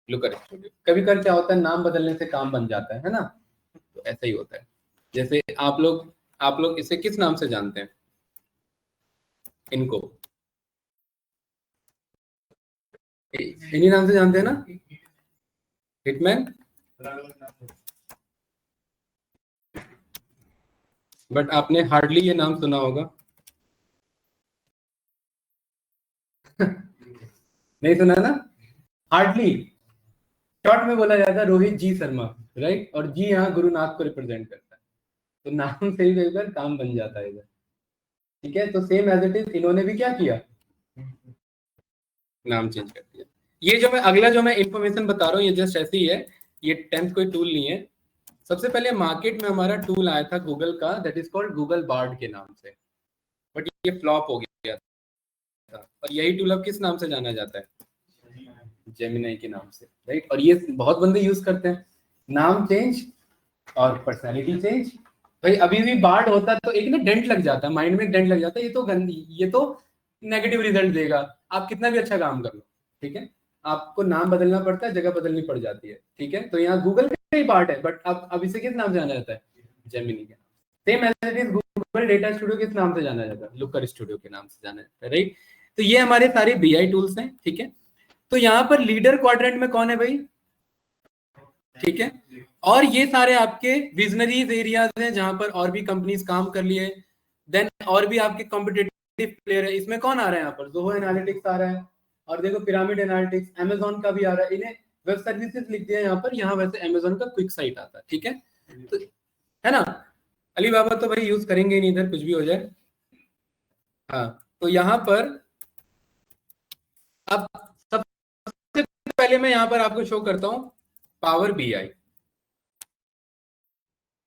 Looker studio. कभी कभी क्या होता है, नाम बदलने से काम बन जाता है ना? तो ऐसा ही होता है। जैसे आप लोग इसे किस नाम से जानते हैं? इनको इन्हीं नाम से जानते हैं ना, हिटमैन। बट आपने हार्डली ये नाम सुना होगा। नहीं सुना ना, हार्डली। शॉर्ट में बोला जाता है रोहित जी शर्मा, राइट। और जी यहाँ गुरुनाथ को रिप्रेजेंट करता है, तो नाम से ही कई बार काम बन जाता है इधर। ठीक है, तो सेम एज इट इज इन्होंने भी क्या किया, नाम चेंज कर दिया। ये जो मैं अगला जो मैं इंफॉर्मेशन बता रहा हूँ ये जस्ट ऐसी ही है, ये 10th कोई टूल नहीं है। सबसे पहले मार्केट में हमारा टूल आया था गूगल का, that is called Google Bard के नाम से, बट ये फ्लॉप हो गया था। और यही टूल अब किस नाम से जाना जाता है, जेमिनाई के नाम से, राइट। और ये बहुत बंदे यूज करते हैं, नाम चेंज और पर्सनैलिटी चेंज। भाई अभी भी बार्ड होता तो एक ना डेंट लग जाता है, माइंड में डेंट लग जाता है, ये तो गंदी, ये तो नेगेटिव रिजल्ट देगा, आप कितना भी अच्छा काम कर लो। ठीक है, आपको नाम बदलना पड़ता है, जगह बदलनी पड़ जाती है। ठीक है, तो यहाँ गूगल का ही पार्ट है, बट अब इसे किस नाम से जाना जाता है, जेमिनी के नाम। Same as it is Google Data Studio किस नाम से जाना जाता है, लुकर स्टूडियो के नाम से जाना जाता है, राइट। तो ये हमारे सारे बीआई टूल्स हैं। ठीक है, तो यहाँ पर लीडर क्वाड्रेंट में कौन है भाई, ठीक है। और ये सारे आपके विजनरीज एरियाज हैं जहां पर और भी कंपनीज काम कर लिए। देन और भी आपके कॉम्पिटिटिव प्लेयर है, इसमें कौन आ रहा है यहाँ पर, जोहो एनालिटिक्स आ रहा है, और देखो पिरामिड एनालिटिक्स, अमेजोन का भी आ रहा है। इन्हें वेब सर्विसेज लिख दिया यहाँ पर, यहाँ वैसे अमेजोन का क्विक साइट आता है। ठीक है, तो है ना, अलीबाबा तो भाई यूज करेंगे नहीं इधर कुछ भी हो जाए। हाँ, तो यहाँ पर अब सबसे पहले मैं यहाँ पर आपको शो करता हूँ पावर बीआई,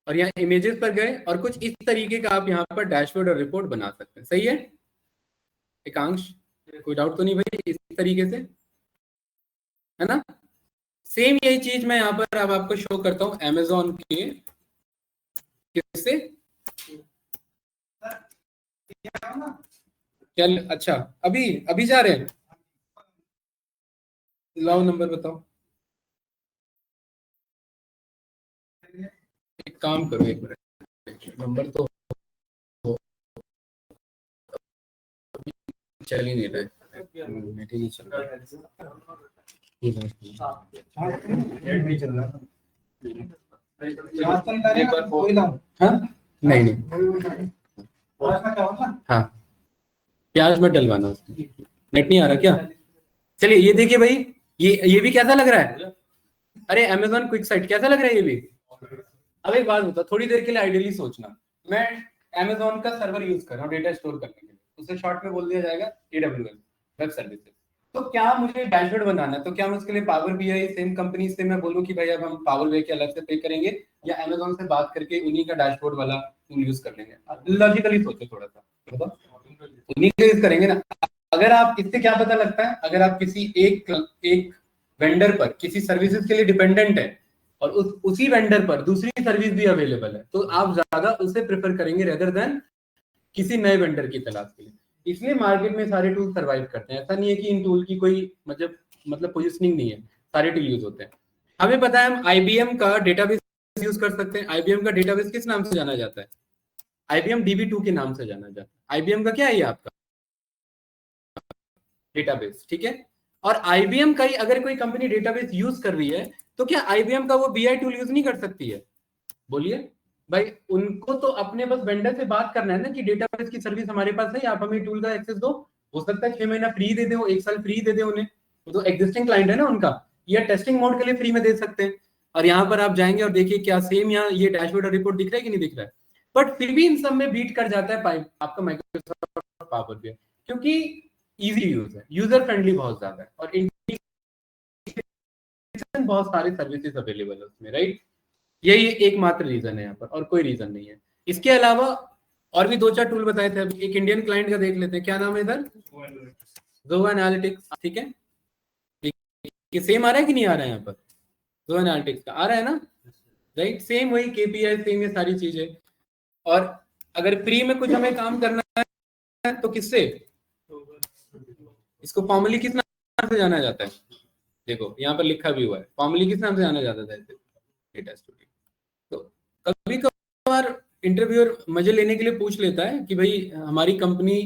और यहाँ इमेजेस पर गए और कुछ इस तरीके का आप यहाँ पर डैशबोर्ड और रिपोर्ट बना सकते हैं। सही है एकांश, कोई डाउट तो नहीं भाई, इस तरीके से, है ना। सेम यही चीज मैं यहाँ पर अब आपको शो करता हूँ अमेजोन के, किससे, चल अच्छा, अभी अभी जा रहे हैं, लाओ नंबर बताओ। एक काम करो, एक मिनट, नंबर तो चल ही नहीं रहा है, नेट ही नहीं चल रहा है। हाँ नहीं नहीं, हाँ प्याज मत डलवाना उसमें, नेट नहीं आ रहा क्या। चलिए ये देखिए भाई, ये भी कैसा लग रहा है, अरे अमेजोन क्विक साइट कैसा लग रहा है ये भी। अब एक बात बता, थोड़ी देर के लिए आइडियली सोचना, मैं अमेजोन का सर्वर यूज कर रहा हूँ डेटा स्टोर करने के लिए, उसे शॉर्ट में बोल दिया जाएगा AWS वेब सर्विसेज। तो क्या मुझे डैशबोर्ड बनाना है, तो क्या मैं उसके लिए पावर बीआई सेम कंपनी से मैं बोलूँ कि भाई अब हम पावर बीआई के अलग से पे करेंगे, या अमेजोन से बात करके उन्हीं का डैशबोर्ड वाला टूल यूज कर लेंगे। लॉजिकली सोचो थोड़ा सा, बताओ उन्हीं का यूज करेंगे ना। अगर आप, इससे क्या पता लगता है, अगर आप किसी एक वेंडर पर किसी सर्विसेज के लिए डिपेंडेंट है और उसी वेंडर पर दूसरी सर्विस भी अवेलेबल है, तो आप ज्यादा उसे प्रेफर करेंगे रेदर देन किसी नए वेंडर की तलाश के लिए। इसलिए मार्केट में सारे टूल सर्वाइव करते हैं, ऐसा नहीं है कि इन टूल की कोई मतलब पोजिशनिंग नहीं है, सारे टूल यूज होते हैं। हमें पता है हम आईबीएम का डेटाबेस यूज कर सकते हैं। आईबीएम का डेटाबेस किस नाम से जाना जाता है, आईबीएम DB2 के नाम से जाना जाता है। आईबीएम का क्या है ये आपका डेटाबेस, ठीक है। और आईबीएम का ही अगर कोई कंपनी डेटाबेस यूज कर रही है, तो क्या आईबीएम का वो बीआई टूल यूज नहीं कर सकती है, बोलिए भाई। उनको तो अपने बस वेंडर से बात करना है ना कि डेटाबेस की सर्विस हमारे पास है, आप हमें टूल का एक्सेस दो। हो सकता है 6 महीना फ्री दे दे, 1 साल फ्री दे दे उन्हें, वो तो एग्जिस्टिंग क्लाइंट है ना उनका, या टेस्टिंग मोड के लिए फ्री में दे सकते हैं। और यहाँ पर आप जाएंगे और देखिए क्या सेम यहाँ ये डैशबोर्ड और रिपोर्ट दिख रहा है कि नहीं दिख रहा है। बट फिर भी इन सब में बीट कर जाता है आपका माइक्रोसॉफ्ट पावर बीआई, क्योंकि इजी यूज है, यूजर फ्रेंडली बहुत ज्यादा है, और बहुत सारे सर्विसेज अवेलेबल है उसमें, राइट। यही एकमात्र रीजन है यहाँ पर, और कोई रीजन नहीं है। इसके अलावा और भी 2-4 टूल बताए थे, अभी एक इंडियन क्लाइंट का देख लेते हैं, क्या नाम है इधर, जोहो एनालिटिक्स, ठीक है। ये सेम आ रहा है कि नहीं आ रहा है यहाँ पर, जोहो एनालिटिक्स का आ रहा है ना, राइट। सेम वही KPI, सेम ये सारी चीजें। और अगर फ्री में कुछ हमें काम करना है तो किससे, इसको फॉर्मली किस नाम से जाना जाता है, देखो यहाँ पर लिखा भी हुआ है, फॉर्मली किस नाम से जाना जाता है, डेटा स्टूडियो। तो कभी कभार इंटरव्यूअर मजे लेने के लिए पूछ लेता है कि भाई हमारी कंपनी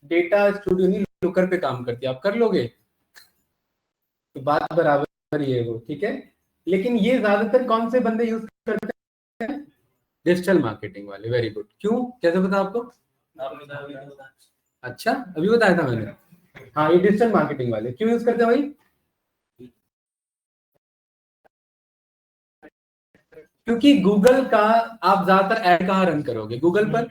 डेटा स्टूडियो नहीं लुकर पे काम करती है, आप कर लोगे। तो बात बराबर ही है वो, ठीक है। लेकिन ये ज्यादातर कौन से बंदे यूज करते हैं? डिजिटल मार्केटिंग वाले। Very good. क्यों, कैसे पता आपको? अच्छा, अभी बताया था मैंने। हाँ, ये डिजिटल मार्केटिंग वाले क्यों यूज करते हैं भाई? क्योंकि गूगल का आप ज्यादातर ऐड कहाँ रन करोगे? गूगल पर।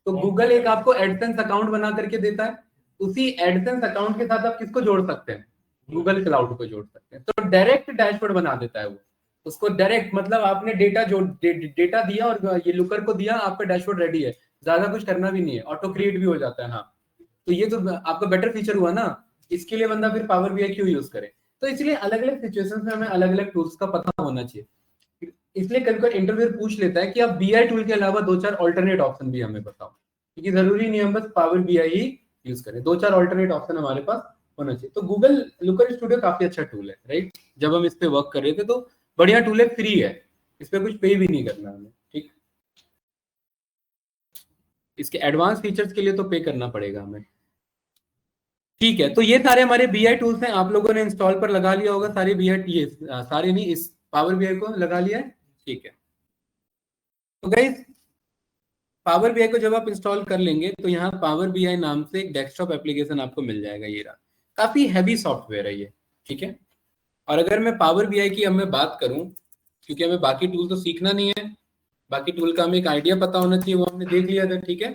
तो गूगल एक आपको एडसेंस अकाउंट बना करके देता है। उसी एडसेंस अकाउंट के साथ आप किसको जोड़ सकते हैं? गूगल क्लाउड को जोड़ सकते हैं। तो डायरेक्ट डैशबोर्ड बना देता है वो। उसको डायरेक्ट मतलब आपने डेटा जो डेटा दिया और ये लुकर को दिया, आपका डैशबोर्ड रेडी है। ज्यादा कुछ करना भी नहीं है, ऑटो क्रिएट भी हो जाता है। हाँ, तो ये तो आपका बेटर फीचर हुआ ना। इसके लिए बंदा फिर पावर बीआई क्यों यूज करे? तो इसलिए अलग अलग सिचुएशंस में हमें अलग अलग टूल्स का पता होना चाहिए। इसलिए कभी कभी इंटरव्यूअर पूछ लेता है कि आप बीआई टूल के अलावा दो चार ऑल्टरनेट ऑप्शन भी हमें बताओ, क्योंकि जरूरी नहीं हम बस पावर बीआई ही यूज करें, दो चार ऑल्टरनेट ऑप्शन हमारे पास होना चाहिए। तो गूगल लुकर स्टूडियो काफी अच्छा टूल है, राइट। जब हम इस पे वर्क कर रहे थे तो बढ़िया टूल है, फ्री है, इस पे कुछ पे भी नहीं करना हमें, ठीक। इसके एडवांस फीचर्स के लिए तो पे करना पड़ेगा हमें। ठीक है, तो ये सारे हमारे बीआई टूल्स हैं। आप लोगों ने इंस्टॉल पर लगा लिया होगा सारे बीआई, ये सारे नहीं, इस पावर बीआई को लगा लिया है, ठीक है। तो गाइस, पावर बीआई को जब आप इंस्टॉल कर लेंगे तो यहाँ पावर बीआई नाम से एक डेस्कटॉप एप्लीकेशन आपको मिल जाएगा। ये रहा, काफी हैवी सॉफ्टवेयर है ये, ठीक है। और अगर मैं पावर बीआई की अब मैं बात करूं, क्योंकि हमें बाकी टूल तो सीखना नहीं है, बाकी टूल का हमें एक आइडिया पता होना चाहिए, वो हमने देख लिया था, ठीक है।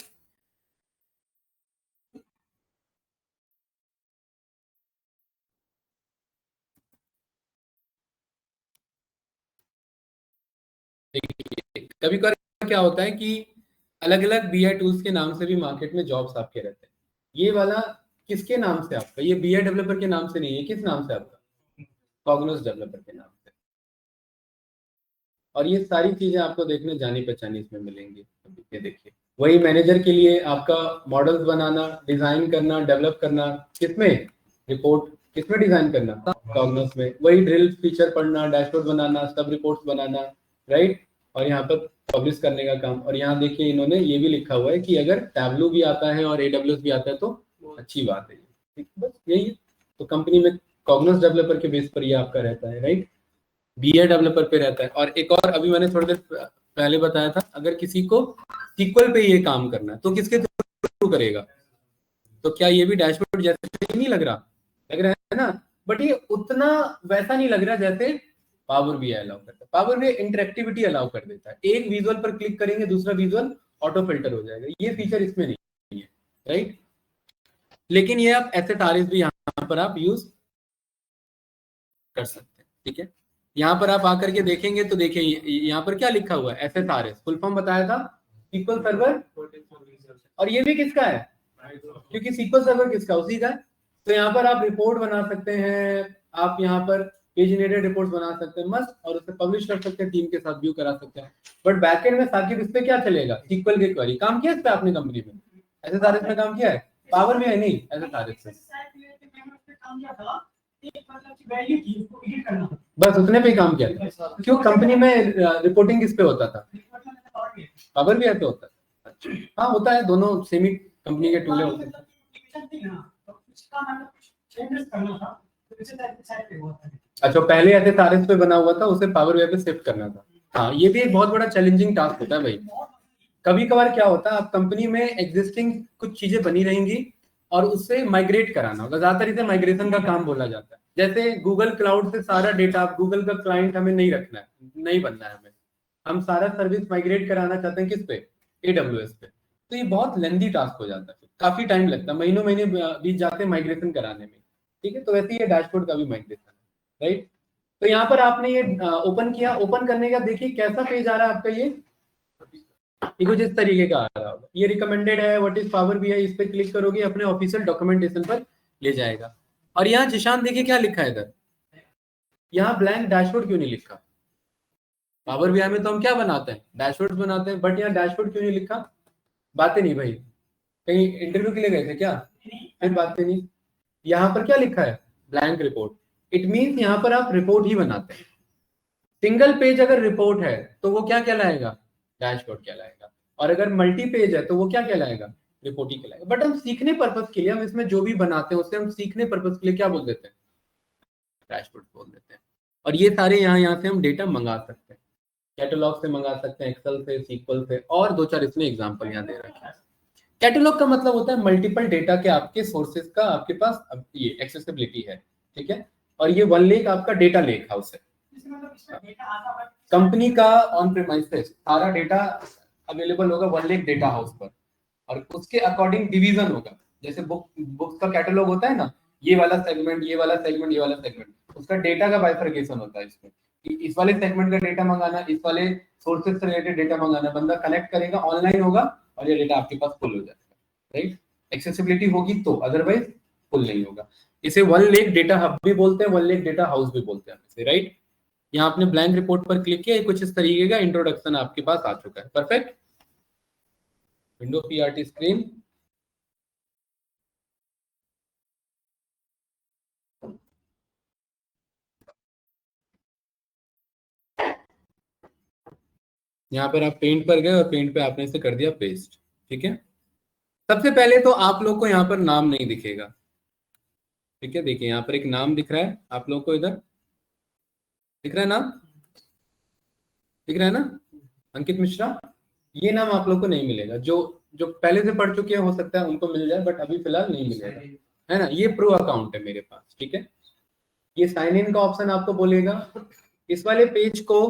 देखिए, कभी कभार क्या होता है कि अलग अलग बीआई टूल्स के नाम से भी मार्केट में जॉब्स आपके रहते हैं। ये वाला किसके नाम से आपका? ये बीआई डेवलपर के नाम से नहीं है, किस नाम से आपका? कॉग्नोस डेवलपर के नाम से। और ये सारी चीजें आपको देखने जानी पहचानी इसमें मिलेंगी। ये देखिए, वही मैनेजर के लिए आपका मॉडल्स बनाना, डिजाइन करना, डेवलप करना, किसमें? रिपोर्ट किसमें डिजाइन करना? कॉग्नोस में। वही ड्रिल फीचर पढ़ना, डैशबोर्ड बनाना, सब रिपोर्ट्स बनाना, राइट। और यहाँ पर पब्लिश करने का काम। और यहाँ देखिए इन्होंने ये भी लिखा हुआ है कि अगर टैबलू भी आता है और एडब्ल्यूएस भी आता है तो अच्छी बात है। ठीक है, बस यही है। तो कंपनी में कॉग्नोस डेवलपर के बेस पर ये आपका रहता है, राइट। बीए डेवलपर पे रहता है। और एक और अभी मैंने थोड़ी देर पहले बताया था, अगर किसी को सीक्वल पे ये काम करना है तो किसके थ्रू करेगा? तो क्या ये भी डैशबोर्ड जैसे नहीं लग रहा? लग रहा है ना। बट ये उतना वैसा नहीं लग रहा जैसे पावर बीआई अलाउ करता है। पावर बीआई इंटरेक्टिविटी अलाउ कर देता है, एक विजुअल पर क्लिक करेंगे दूसरा विजुअल ऑटो फिल्टर हो जाएगा। ये फीचर इसमें नहीं है, राइट। लेकिन ये आप एसएसआरएस भी यहाँ पर आप यूज कर सकते हैं, ठीक है। यहाँ पर आप आकर के देखेंगे तो देखिए यहाँ पर क्या लिखा हुआ है, एसएसआरएस फुल फॉर्म बताया था, सीक्वल सर्वर। और ये भी किसका है? क्योंकि सीक्वल सर्वर किसका? उसी का है। तो यहाँ पर आप रिपोर्ट बना सकते हैं, आप यहाँ पर पेजिनेटेड रिपोर्ट बना सकते हैं मस्त, और उसे पब्लिश कर सकते हैं, टीम के साथ व्यू करा सकते हैं। बट बैकएंड में साकिब इस पे क्या चलेगा? सीक्वल की क्वेरी। काम किया इस पे आपने कंपनी में? एसएसआरएस में काम किया है? पावर में है नहीं, एसएसआरएस में बस उतने पे ही काम किया था। क्यों कंपनी में रिपोर्टिंग किस पे होता था? पावर भी ऐसे होता है। अच्छा, हाँ होता है, दोनों सेमी कंपनी के टूल होते हैं। अच्छा, पहले ऐसे तारिफ पे बना हुआ था, उसे पावर वे पे शिफ्ट करना था। हाँ, ये भी एक बहुत बड़ा चैलेंजिंग टास्क होता है भाई। कभी कभार क्या होता है, आप कंपनी में एग्जिस्टिंग कुछ चीजें बनी रहेंगी और उससे माइग्रेट कराना होगा। ज्यादातर इसे माइग्रेशन का काम बोला जाता है। जैसे गूगल क्लाउड से सारा डेटा, गूगल का क्लाइंट हमें नहीं रखना है, नहीं बनना है हमें, हम सारा सर्विस माइग्रेट कराना चाहते हैं किस पे? एडब्ल्यूएस पे। तो ये बहुत लेंदी टास्क हो जाता है, काफी टाइम लगता है, महीनों महीने बीत जाते हैं माइग्रेशन कराने में, ठीक है। तो वैसे ही डैशबोर्ड का भी माइग्रेशन है, राइट। तो यहाँ पर आपने ये ओपन किया, ओपन करने का देखिए कैसा पेज आ रहा है आपका। ये कुछ इस तरीके का आ रहा होगा, ये रिकमेंडेड है, व्हाट इज पावर बीआई, इस पे क्लिक करोगे अपने ऑफिशियल डॉक्यूमेंटेशन पर ले जाएगा। और यहाँ जिशान देखिए क्या लिखा है इधर, यहाँ ब्लैंक डैशबोर्ड क्यों नहीं लिखा? पावर बीआई में तो हम क्या बनाते हैं? डैशबोर्ड बनाते हैं, बट यहाँ डैशबोर्ड क्यों नहीं लिखा? बातें नहीं भाई, कहीं इंटरव्यू के लिए गए थे क्या? फिर बातें नहीं। यहाँ पर क्या लिखा है? Blank report. इट मीन्स यहाँ पर आप रिपोर्ट ही बनाते हैं। सिंगल पेज अगर रिपोर्ट है तो वो क्या कहलाएगा? डैशबोर्ड कहलाएगा। और अगर मल्टी पेज है तो वो क्या कहलाएगा? रिपोर्ट ही कहलाएगा। बट हम सीखने पर्पज के लिए, हम इसमें जो भी बनाते हैं उसे हम सीखने पर्पज के लिए क्या बोल देते हैं? डैशबोर्ड बोल देते हैं। और ये सारे यहाँ से हम डेटा मंगा सकते हैं, कैटलॉग से मंगा सकते हैं, एक्सेल से, सीक्वल से, और 2-4 इसमें एग्जांपल यहाँ दे रखे हैं। कैटलॉग का मतलब होता है मल्टीपल डेटा के आपके सोर्सेज का आपके पास अब ये एक्सेसिबिलिटी है, ठीक है। और ये वन लेक आपका डेटा लेक हाउस है, कंपनी का ऑन प्रीमाइसेस सारा डेटा अवेलेबल होगा वन लेक डेटा हाउस पर, और उसके अकॉर्डिंग डिवीजन होगा। जैसे बुक्स का कैटलॉग होता है ना, ये वाला सेगमेंट, ये वाला सेगमेंट, ये वाला सेगमेंट, उसका डेटा का बाइफर्केशन होता है इसमें। इस वाले सेगमेंट का डेटा मंगाना, इस वाले सोर्सेज से रिलेटेड डेटा मंगाना, बंदा कनेक्ट करेगा, ऑनलाइन होगा और ये डेटा आपके पास फुल हो जाएगा, राइट। एक्सेसिबिलिटी होगी तो, अदरवाइज फुल नहीं होगा। इसे वन लेक डेटा हब भी बोलते हैं, वन लेक डेटा हाउस भी बोलते हैं इसे, राइट। यहाँ आपने ब्लैंक रिपोर्ट पर क्लिक किया, कुछ इस तरीके का इंट्रोडक्शन आपके पास आ चुका है। परफेक्ट। विंडो पीआरटी स्क्रीन, यहाँ पर आप पेंट पर गए और पेंट पे आपने इसे कर दिया पेस्ट, ठीक है। सबसे पहले तो आप लोग को यहाँ पर नाम नहीं दिखेगा, ठीक है। देखिए यहाँ पर एक नाम दिख रहा है आप लोग को, इधर दिख रहा है नाम, दिख रहा है ना, अंकित मिश्रा। ये नाम आप लोग को नहीं मिलेगा, जो जो पहले से पढ़ चुके हैं हो सकता है उनको मिल जाए, बट अभी फिलहाल नहीं मिलेगा, है ना। ये प्रो अकाउंट है मेरे पास, ठीक है। ये साइन इन का ऑप्शन आपको बोलेगा। इस वाले पेज को,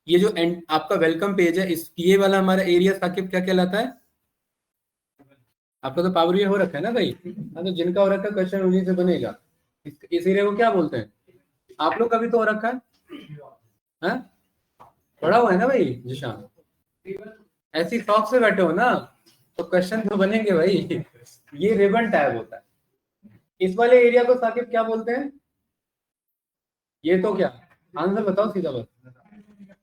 ये जो आपका वेलकम पेज है, इस ये वाला हमारा एरिया साकिब क्या कहलाता है? आपका तो पावर ये हो रखा है ना भाई, हाँ, तो जिनका हो रखा है क्वेश्चन उन्हीं से बनेगा। इस एरिया को क्या बोलते हैं? आप लोग का भी तो हो रखा है, हाँ? पढ़ा हुआ है ना भाई जिशान? ऐसी शौक से बैठे हो ना, तो क्वेश्चन तो बनेंगे भाई। ये रिबन टैब होता है। इस वाले एरिया को साकिब क्या बोलते हैं? ये तो क्या आंसर बताओ सीधा बस।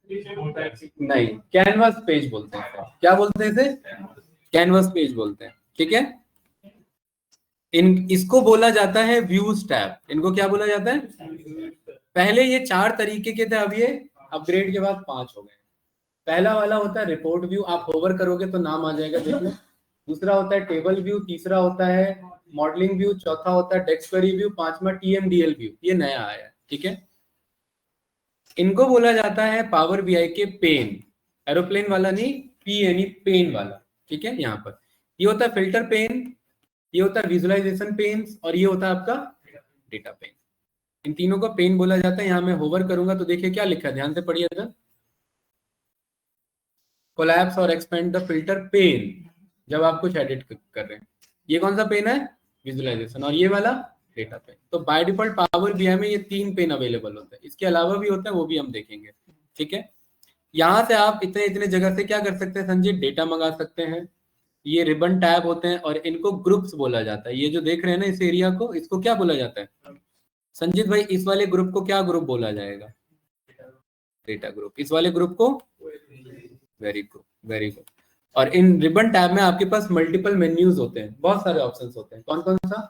नहीं, कैनवास पेज बोलते हैं। क्या बोलते हैं इसे? कैनवास पेज बोलते हैं, ठीक है। इसको बोला जाता है व्यूज टैब। इनको क्या बोला जाता है? पहले ये 4 तरीके के थे, अब ये अपग्रेड के बाद 5 हो गए। पहला वाला होता है रिपोर्ट व्यू, आप होवर करोगे तो नाम आ जाएगा, देख लो। दूसरा होता है टेबल व्यू, तीसरा होता है मॉडलिंग व्यू, चौथा होता है टेक्स्ट क्वेरी व्यू, पांचवा टीएमडीएल व्यू, ये नया आया है, ठीक है। इनको बोला जाता है पावर बीआई के पेन, एरोप्लेन वाला नहीं, पी यानी पेन वाला, ठीक है। यहाँ पर ये होता है फिल्टर पेन, ये होता है विजुअलाइजेशन पेन, और ये होता है आपका डेटा पेन। इन तीनों को पेन बोला जाता है। यहाँ मैं होवर करूंगा तो देखिए क्या लिखा है, ध्यान से पढ़िए इधर। कोलैप्स और एक्सपेंड द फिल्टर पेन, जब आप कुछ एडिट कर रहे हैं। ये कौन सा पेन है? विजुअलाइजेशन। और ये वाला डेटा पेन। तो बाय डिफॉल्ट पावर बीआई में ये 3 पेन अवेलेबल होते हैं, इसके अलावा भी होता है, वो भी हम देखेंगे, ठीक है। यहाँ से आप इतने इतने जगह से क्या कर सकते हैं संजीव? डेटा मंगा सकते हैं। ये रिबन टैब होते हैं और इनको ग्रुप्स बोला जाता है। ये जो देख रहे हैं ना इस एरिया को, इसको क्या बोला जाता है संजीत भाई? इस वाले ग्रुप को क्या ग्रुप बोला जाएगा? Data group. इस वाले ग्रुप को? Very good, very good. और इन रिबन टैब में आपके पास मल्टीपल मेन्यूज होते हैं, बहुत सारे ऑप्शंस होते हैं। कौन कौन सा?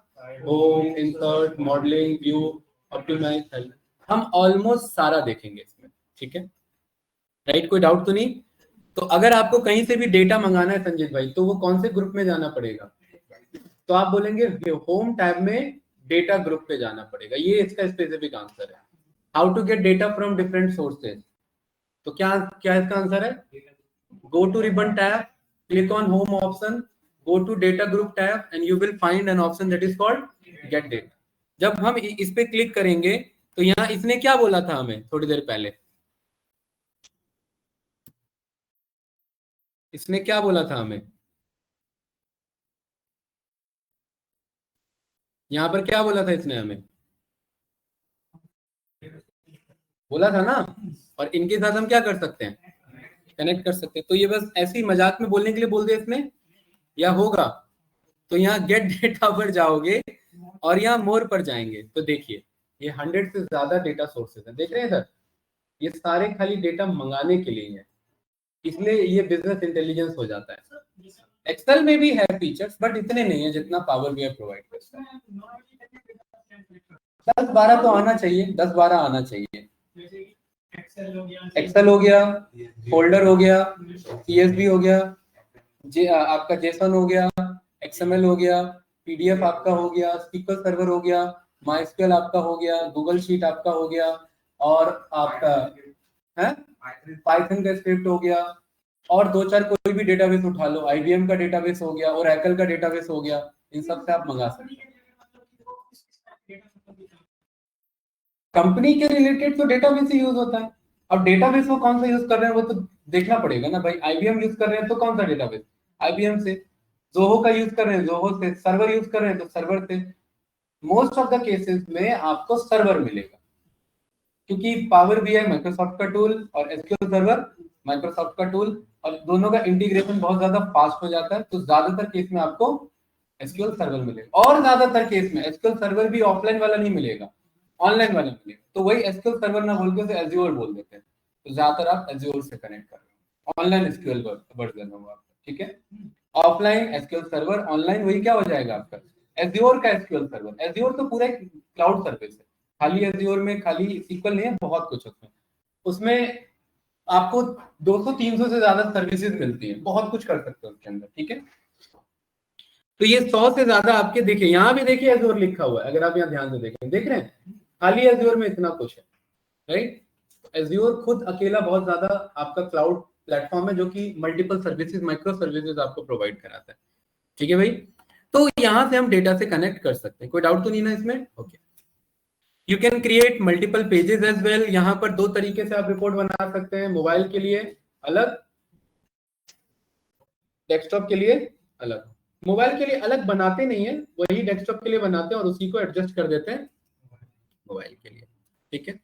Home, insert, modelling, view, optimise, help. हम ऑलमोस्ट सारा देखेंगे इसमें, ठीक है, राइट। कोई डाउट तो नहीं? तो अगर आपको कहीं से भी डेटा मंगाना है संजीत भाई, तो वो कौन से ग्रुप में जाना पड़ेगा? तो आप बोलेंगे होम टैब में डेटा ग्रुप पे जाना पड़ेगा। ये इसका स्पेसिफिक आंसर है। How to get data from different sources, तो क्या क्या इसका आंसर है? Go to ribbon tab, click on home option, go to data group tab and you will find an option that is called get data. जब हम इस पे click करेंगे तो यहाँ इसने क्या बोला था हमें थोड़ी देर पहले? इसने क्या बोला था हमें? यहाँ पर क्या बोला था इसने हमें? बोला था ना। और इनके साथ हम क्या कर सकते हैं? कनेक्ट कर सकते हैं। तो ये बस ऐसे ही मजाक में बोलने के लिए बोल दिया इसने, या होगा? तो यहाँ गेट डेटा पर जाओगे और यहाँ मोर पर जाएंगे तो देखिए ये 100 से ज्यादा डेटा सोर्सेज हैं, देख रहे हैं सर? ये सारे खाली डेटा मंगाने के लिए हैं, इसलिए ये बिजनेस इंटेलिजेंस हो जाता है। एक्सेल में भी है फीचर्स, बट इतने नहीं है जितना पावर बीआई प्रोवाइड करता है। 10-12 तो आना चाहिए, 10-12 आना चाहिए। एक्सेल हो गया, फोल्डर हो गया, सीएसवी हो गया, आपका जेसन हो गया, एक्सएमएल हो गया, पीडीएफ आपका हो गया, SQL सर्वर हो गया, MySQL आपका हो गया, गूगल शीट आपका हो गया, और आपका है पाइथन का स्क्रिप्ट हो गया, और दो चार कोई भी डेटाबेस उठा लो, IBM का डेटाबेस हो गया, और Oracle का डेटाबेस हो गया, इन सब से आप मंगा सकते हैं। कंपनी के रिलेटेड तो डेटाबेस ही यूज होता है। अब डेटाबेस वो कौन सा यूज कर रहे हैं वो तो देखना पड़ेगा ना भाई। IBM यूज कर रहे हैं तो कौन सा डेटाबेस, IBM से। जोहो का यूज कर रहे हैं, जोहो से। सर्वर यूज कर रहे हैं तो सर्वर से। मोस्ट ऑफ द केसेस में आपको सर्वर मिलेगा, क्योंकि पावर BI माइक्रोसॉफ्ट का टूल और SQL सर्वर माइक्रोसॉफ्ट का टूल, और दोनों का इंटीग्रेशन बहुत ज्यादा फास्ट हो जाता है, तो ज्यादातर केस में आपको SQL सर्वर मिलेगा। और ज्यादातर केस में SQL सर्वर भी ऑफलाइन वाला नहीं मिलेगा, ऑनलाइन वाला मिलेगा। तो वही SQL सर्वर ना बोल के उसे एज्योर बोल देते हैं, तो ज्यादातर आप एज्योर से कनेक्ट कर रहे हो। ऑनलाइन SQL वर्जन होगा आपका, ठीक है। ऑफलाइन SQL सर्वर, ऑनलाइन वही क्या हो जाएगा आपका एज्योर का SQL सर्वर। एज्योर तो पूरा एक क्लाउड सर्विस है, खाली एज्योर में खाली SQL नहीं है, बहुत कुछ उसमें। उसमें आपको 200-300 से ज्यादा सर्विसेज मिलती है, बहुत कुछ कर सकते हो उसके अंदर, ठीक है। तो ये 100 से ज्यादा आपके, देखिए यहाँ भी देखिए एज्योर लिखा हुआ है, अगर आप यहाँ ध्यान से देखें, देख रहे हैं खाली एज्योर में इतना कुछ है, राइट। एज्योर खुद अकेला बहुत ज्यादा आपका क्लाउड प्लेटफॉर्म है, जो कि मल्टीपल सर्विसेज, माइक्रो सर्विसेज आपको प्रोवाइड कराता है, ठीक है भाई। तो यहाँ से हम डेटा से कनेक्ट कर सकते हैं, कोई डाउट तो नहीं ना इसमें? Okay. You can create multiple pages as well. यहाँ पर दो तरीके से आप रिपोर्ट बना सकते हैं, मोबाइल के लिए अलग, डेस्कटॉप के लिए अलग। मोबाइल के लिए अलग बनाते नहीं है, वही डेस्कटॉप के लिए बनाते हैं और उसी को एडजस्ट कर देते हैं मोबाइल के लिए, ठीक है।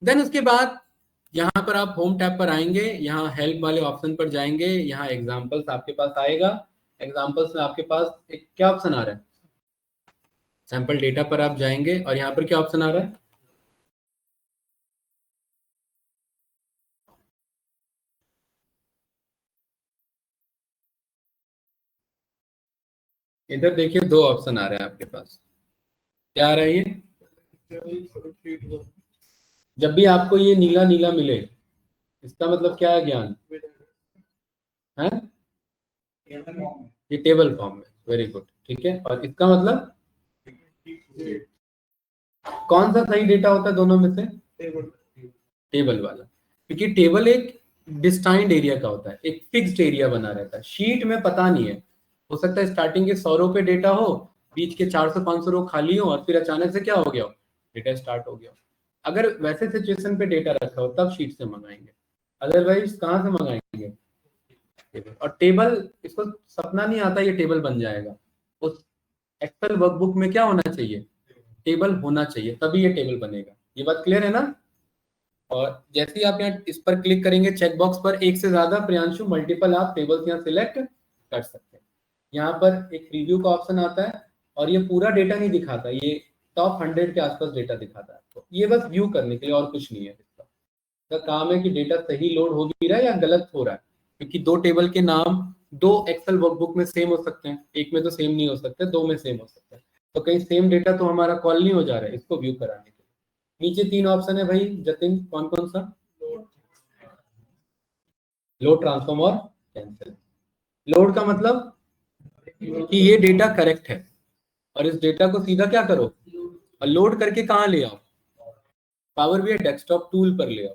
देन उसके बाद यहाँ पर आप होम टैब पर आएंगे, यहाँ हेल्प वाले ऑप्शन पर जाएंगे, यहाँ एग्जांपल्स आपके पास आएगा। एग्जांपल्स में आपके पास एक क्या ऑप्शन आ रहा है, सैंपल डेटा पर आप जाएंगे, और यहाँ पर क्या ऑप्शन आ रहा है, इधर देखिए दो ऑप्शन आ रहे हैं आपके पास। क्या आ रहा है ये, जब भी आपको ये नीला नीला मिले, इसका मतलब क्या है ज्ञान है, ये टेबल फॉर्म में, वेरी गुड, ठीक है। और इसका मतलब कौन सा सही डेटा होता है दोनों में से, टेबल वाला, क्योंकि टेबल एक डिस्टाइंड एरिया का होता है, एक फिक्स्ड एरिया बना रहता है। शीट में पता नहीं है, हो सकता है स्टार्टिंग के 100 रो पे डेटा हो, बीच के 400-500 रो खाली हो, और फिर अचानक से क्या हो गया हो, डेटा स्टार्ट हो गया हो। अगर वैसे सिचुएशन पे डेटा रखा हो तब शीट से मंगाएंगे, अदरवाइज कहाँ से मंगाएंगे, टेबल। और टेबल, इसको सपना नहीं आता ये टेबल बन जाएगा। उस एक्सेल वर्कबुक में क्या होना चाहिए, टेबल होना चाहिए, तभी ये टेबल बनेगा। ये बात क्लियर है ना? और जैसे ही आप यहाँ इस पर क्लिक करेंगे चेक बॉक्स पर, एक से ज्यादा प्रियांशु मल्टीपल आप टेबल्स यहाँ सिलेक्ट कर सकते हैं। यहाँ पर एक प्रीव्यू का ऑप्शन आता है, और ये पूरा डेटा नहीं दिखाता, ये टॉप 100 के आसपास डेटा दिखाता है आपको, ये बस व्यू करने के लिए, और कुछ नहीं है। इसका काम है कि डेटा सही लोड हो भी रहा है या गलत हो रहा है, क्योंकि दो टेबल के नाम दो एक्सेल वर्कबुक में सेम हो सकते हैं, एक में तो सेम नहीं हो सकते, दो में सेम हो सकते हैं। तो कहीं सेम डेटा तो हमारा कॉल नहीं हो जा रहा है इसको व्यू कराने के लिए। नीचे 3 ऑप्शन है भाई जतिन, कौन कौन सा, लोड, ट्रांसफॉर्म और कैंसिल। लोड का मतलब कि ये डेटा करेक्ट है, और इस डेटा को सीधा क्या करो, और लोड करके कहाँ ले आओ, पावर BI डेस्कटॉप टूल पर ले आओ।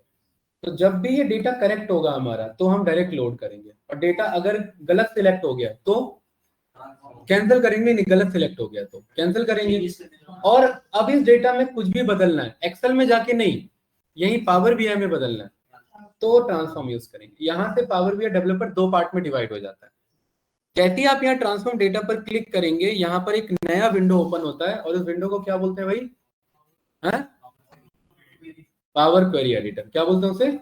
तो जब भी ये डेटा करेक्ट होगा हमारा, तो हम डायरेक्ट लोड करेंगे, और डेटा अगर गलत सिलेक्ट हो गया तो कैंसिल करेंगे, नहीं गलत सिलेक्ट हो गया तो कैंसिल करेंगे। और अब इस डेटा में कुछ भी बदलना है, एक्सेल में जाके नहीं, यही पावर BI में बदलना है, तो ट्रांसफॉर्म यूज करेंगे। यहाँ से पावर BI डेवलपर दो पार्ट में डिवाइड हो जाता है। जैसे ही आप यहाँ ट्रांसफॉर्म डेटा पर क्लिक करेंगे, यहाँ पर एक नया विंडो ओपन होता है, और उस विंडो को क्या बोलते हैं भाई, पावर क्वेरी एडिटर। क्या बोलते हैं उसे,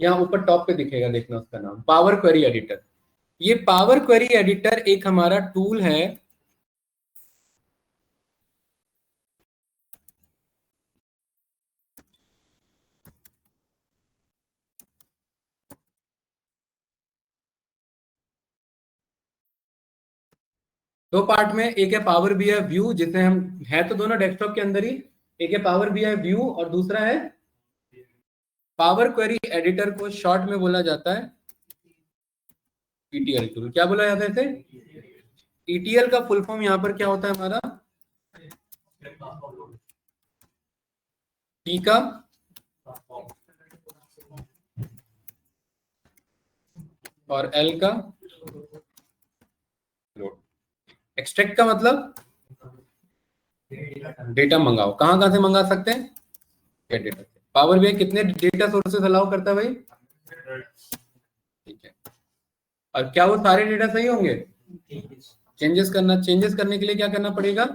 यहाँ ऊपर टॉप पे दिखेगा, देखना उसका नाम, पावर क्वेरी एडिटर। ये पावर क्वेरी एडिटर एक हमारा टूल है, दो पार्ट में। एक है पावर BI व्यू, जिसे हम, है तो दोनों डेस्कटॉप के अंदर ही, एक है पावर BI व्यू और दूसरा है पावर क्वेरी एडिटर, को शॉर्ट में बोला जाता है ETL टूल। क्या बोला जाता है इसे, ETL का फुल फॉर्म यहाँ पर क्या होता है हमारा, टी का और एल का लोड। एक्सट्रैक्ट का मतलब डेटा मंगाओ। कहाँ कहाँ से मंगा सकते हैं? गेट डेटा से। पावर बीआई कितने डेटा सोर्सेस अलाउ करता है भाई? ठीक है। और क्या वो सारे डेटा सही होंगे? चेंजेस करने के लिए क्या करना पड़ेगा?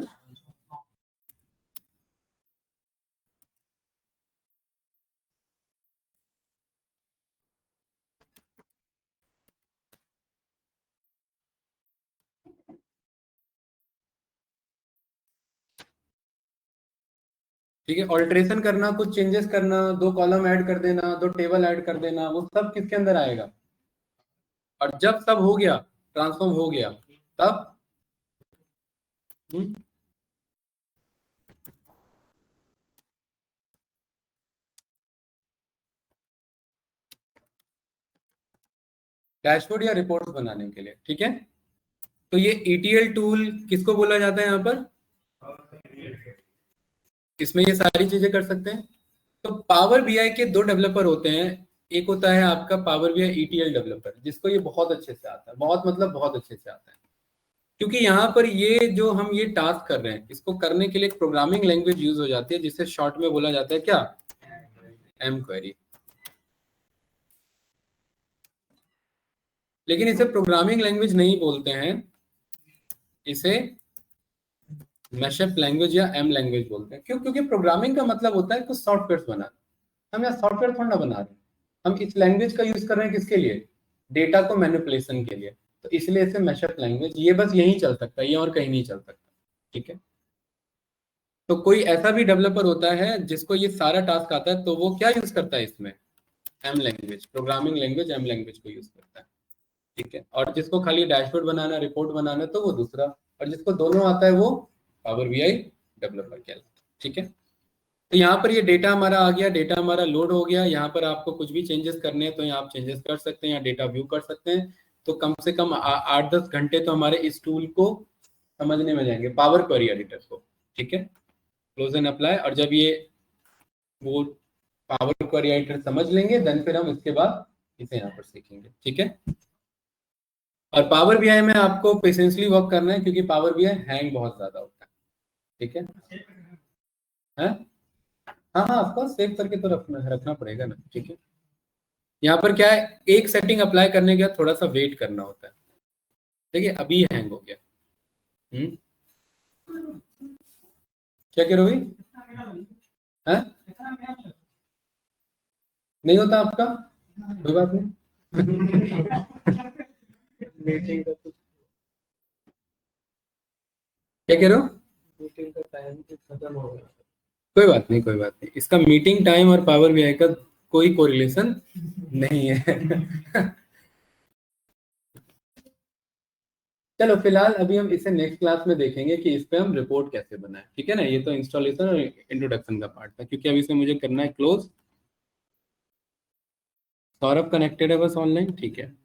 ठीक है, ऑल्टरेशन करना, कुछ चेंजेस करना, दो कॉलम ऐड कर देना, दो टेबल ऐड कर देना, वो सब किसके अंदर आएगा? और जब सब हो गया, ट्रांसफॉर्म हो गया, तब डैशबोर्ड या रिपोर्ट्स बनाने के लिए। ठीक है, तो ये ETL टूल किसको बोला जाता है यहाँ पर? इसमें ये सारी चीजें कर सकते हैं। तो पावर बीआई के दो डेवलपर होते हैं। एक होता है आपका पावर बीआई ETL डेवलपर, जिसको ये बहुत अच्छे से आता है, बहुत मतलब बहुत अच्छे से आता है। क्योंकि यहाँ पर ये जो हम ये टास्क कर रहे हैं, इसको करने के लिए एक प्रोग्रामिंग लैंग्वेज यूज हो जाती है, जिसे शॉर्ट में बोला जाता है क्या? M query. लेकिन इसे प्रोग्रामिंग लैंग्वेज नहीं बोलते हैं, इसे मैशअप लैंग्वेज या एम लैंग्वेज बोलते हैं। क्यों? क्योंकि प्रोग्रामिंग का मतलब होता है कुछ सॉफ्टवेयर बनाना। हम यहाँ सॉफ्टवेयर थोड़ा ना बना रहे हैं, हम इस लैंग्वेज का यूज कर रहे हैं किसके लिए? डेटा को मैनिपुलेशन के लिए। तो इसलिए इसे मैशअप लैंग्वेज, ये बस यही चल सकता है, ये और कहीं नहीं चल सकता। ठीक है, तो कोई ऐसा भी डेवलपर होता है जिसको ये सारा टास्क आता है, तो वो क्या यूज करता है इसमें? M language, programming language M language को यूज करता है। ठीक है, और जिसको खाली डैशबोर्ड बनाना, रिपोर्ट बनाना, तो वो दूसरा। और जिसको दोनों आता है वो पावर बीआई डेवलपर कहलाता है। ठीक है, तो यहाँ पर ये डेटा हमारा आ गया, डेटा हमारा लोड हो गया। यहाँ पर आपको कुछ भी चेंजेस करने हैं तो यहाँ आप चेंजेस कर सकते हैं, या डेटा व्यू कर सकते हैं। तो कम से कम 8-10 घंटे तो हमारे इस टूल को समझने में जाएंगे, पावर क्वेरी एडिटर को। ठीक है, क्लोज एंड अप्लाई। और जब ये वो पावर क्वेरी एडिटर समझ लेंगे, देन फिर हम इसके बाद इसे यहाँ पर सीखेंगे। ठीक है, और पावर बीआई में आपको पेशेंसली वर्क करना है, क्योंकि पावर बीआई हैंग बहुत ज्यादा होता है। ठीक है, हाँ हाँ हाँ, आपको सेव करके तो रखना पड़ेगा ना। ठीक है, यहाँ पर क्या है, एक सेटिंग अप्लाई करने के बाद थोड़ा सा वेट करना होता है। देखिए अभी हैंग हो गया। क्या कह रहे हो भाई? हाँ? नहीं होता आपका? कोई बात नहीं। मीटिंग का क्या कह रहे हो? मीटिंग का टाइम खत्म हो गया। कोई बात नहीं, कोई बात नहीं। इसका मीटिंग टाइम और पावर बीआई का कोई कोरिलेशन नहीं है। चलो फिलहाल अभी हम इसे नेक्स्ट क्लास में देखेंगे कि इस पे हम रिपोर्ट कैसे बनाएं। ठीक है ना, ये तो इंस्टॉलेशन और इंट्रोडक्शन का पार्ट था, क्योंकि अभी इसे मुझे करना है क्लोज। सौरभ कनेक्टेड है बस ऑनलाइन? ठीक है।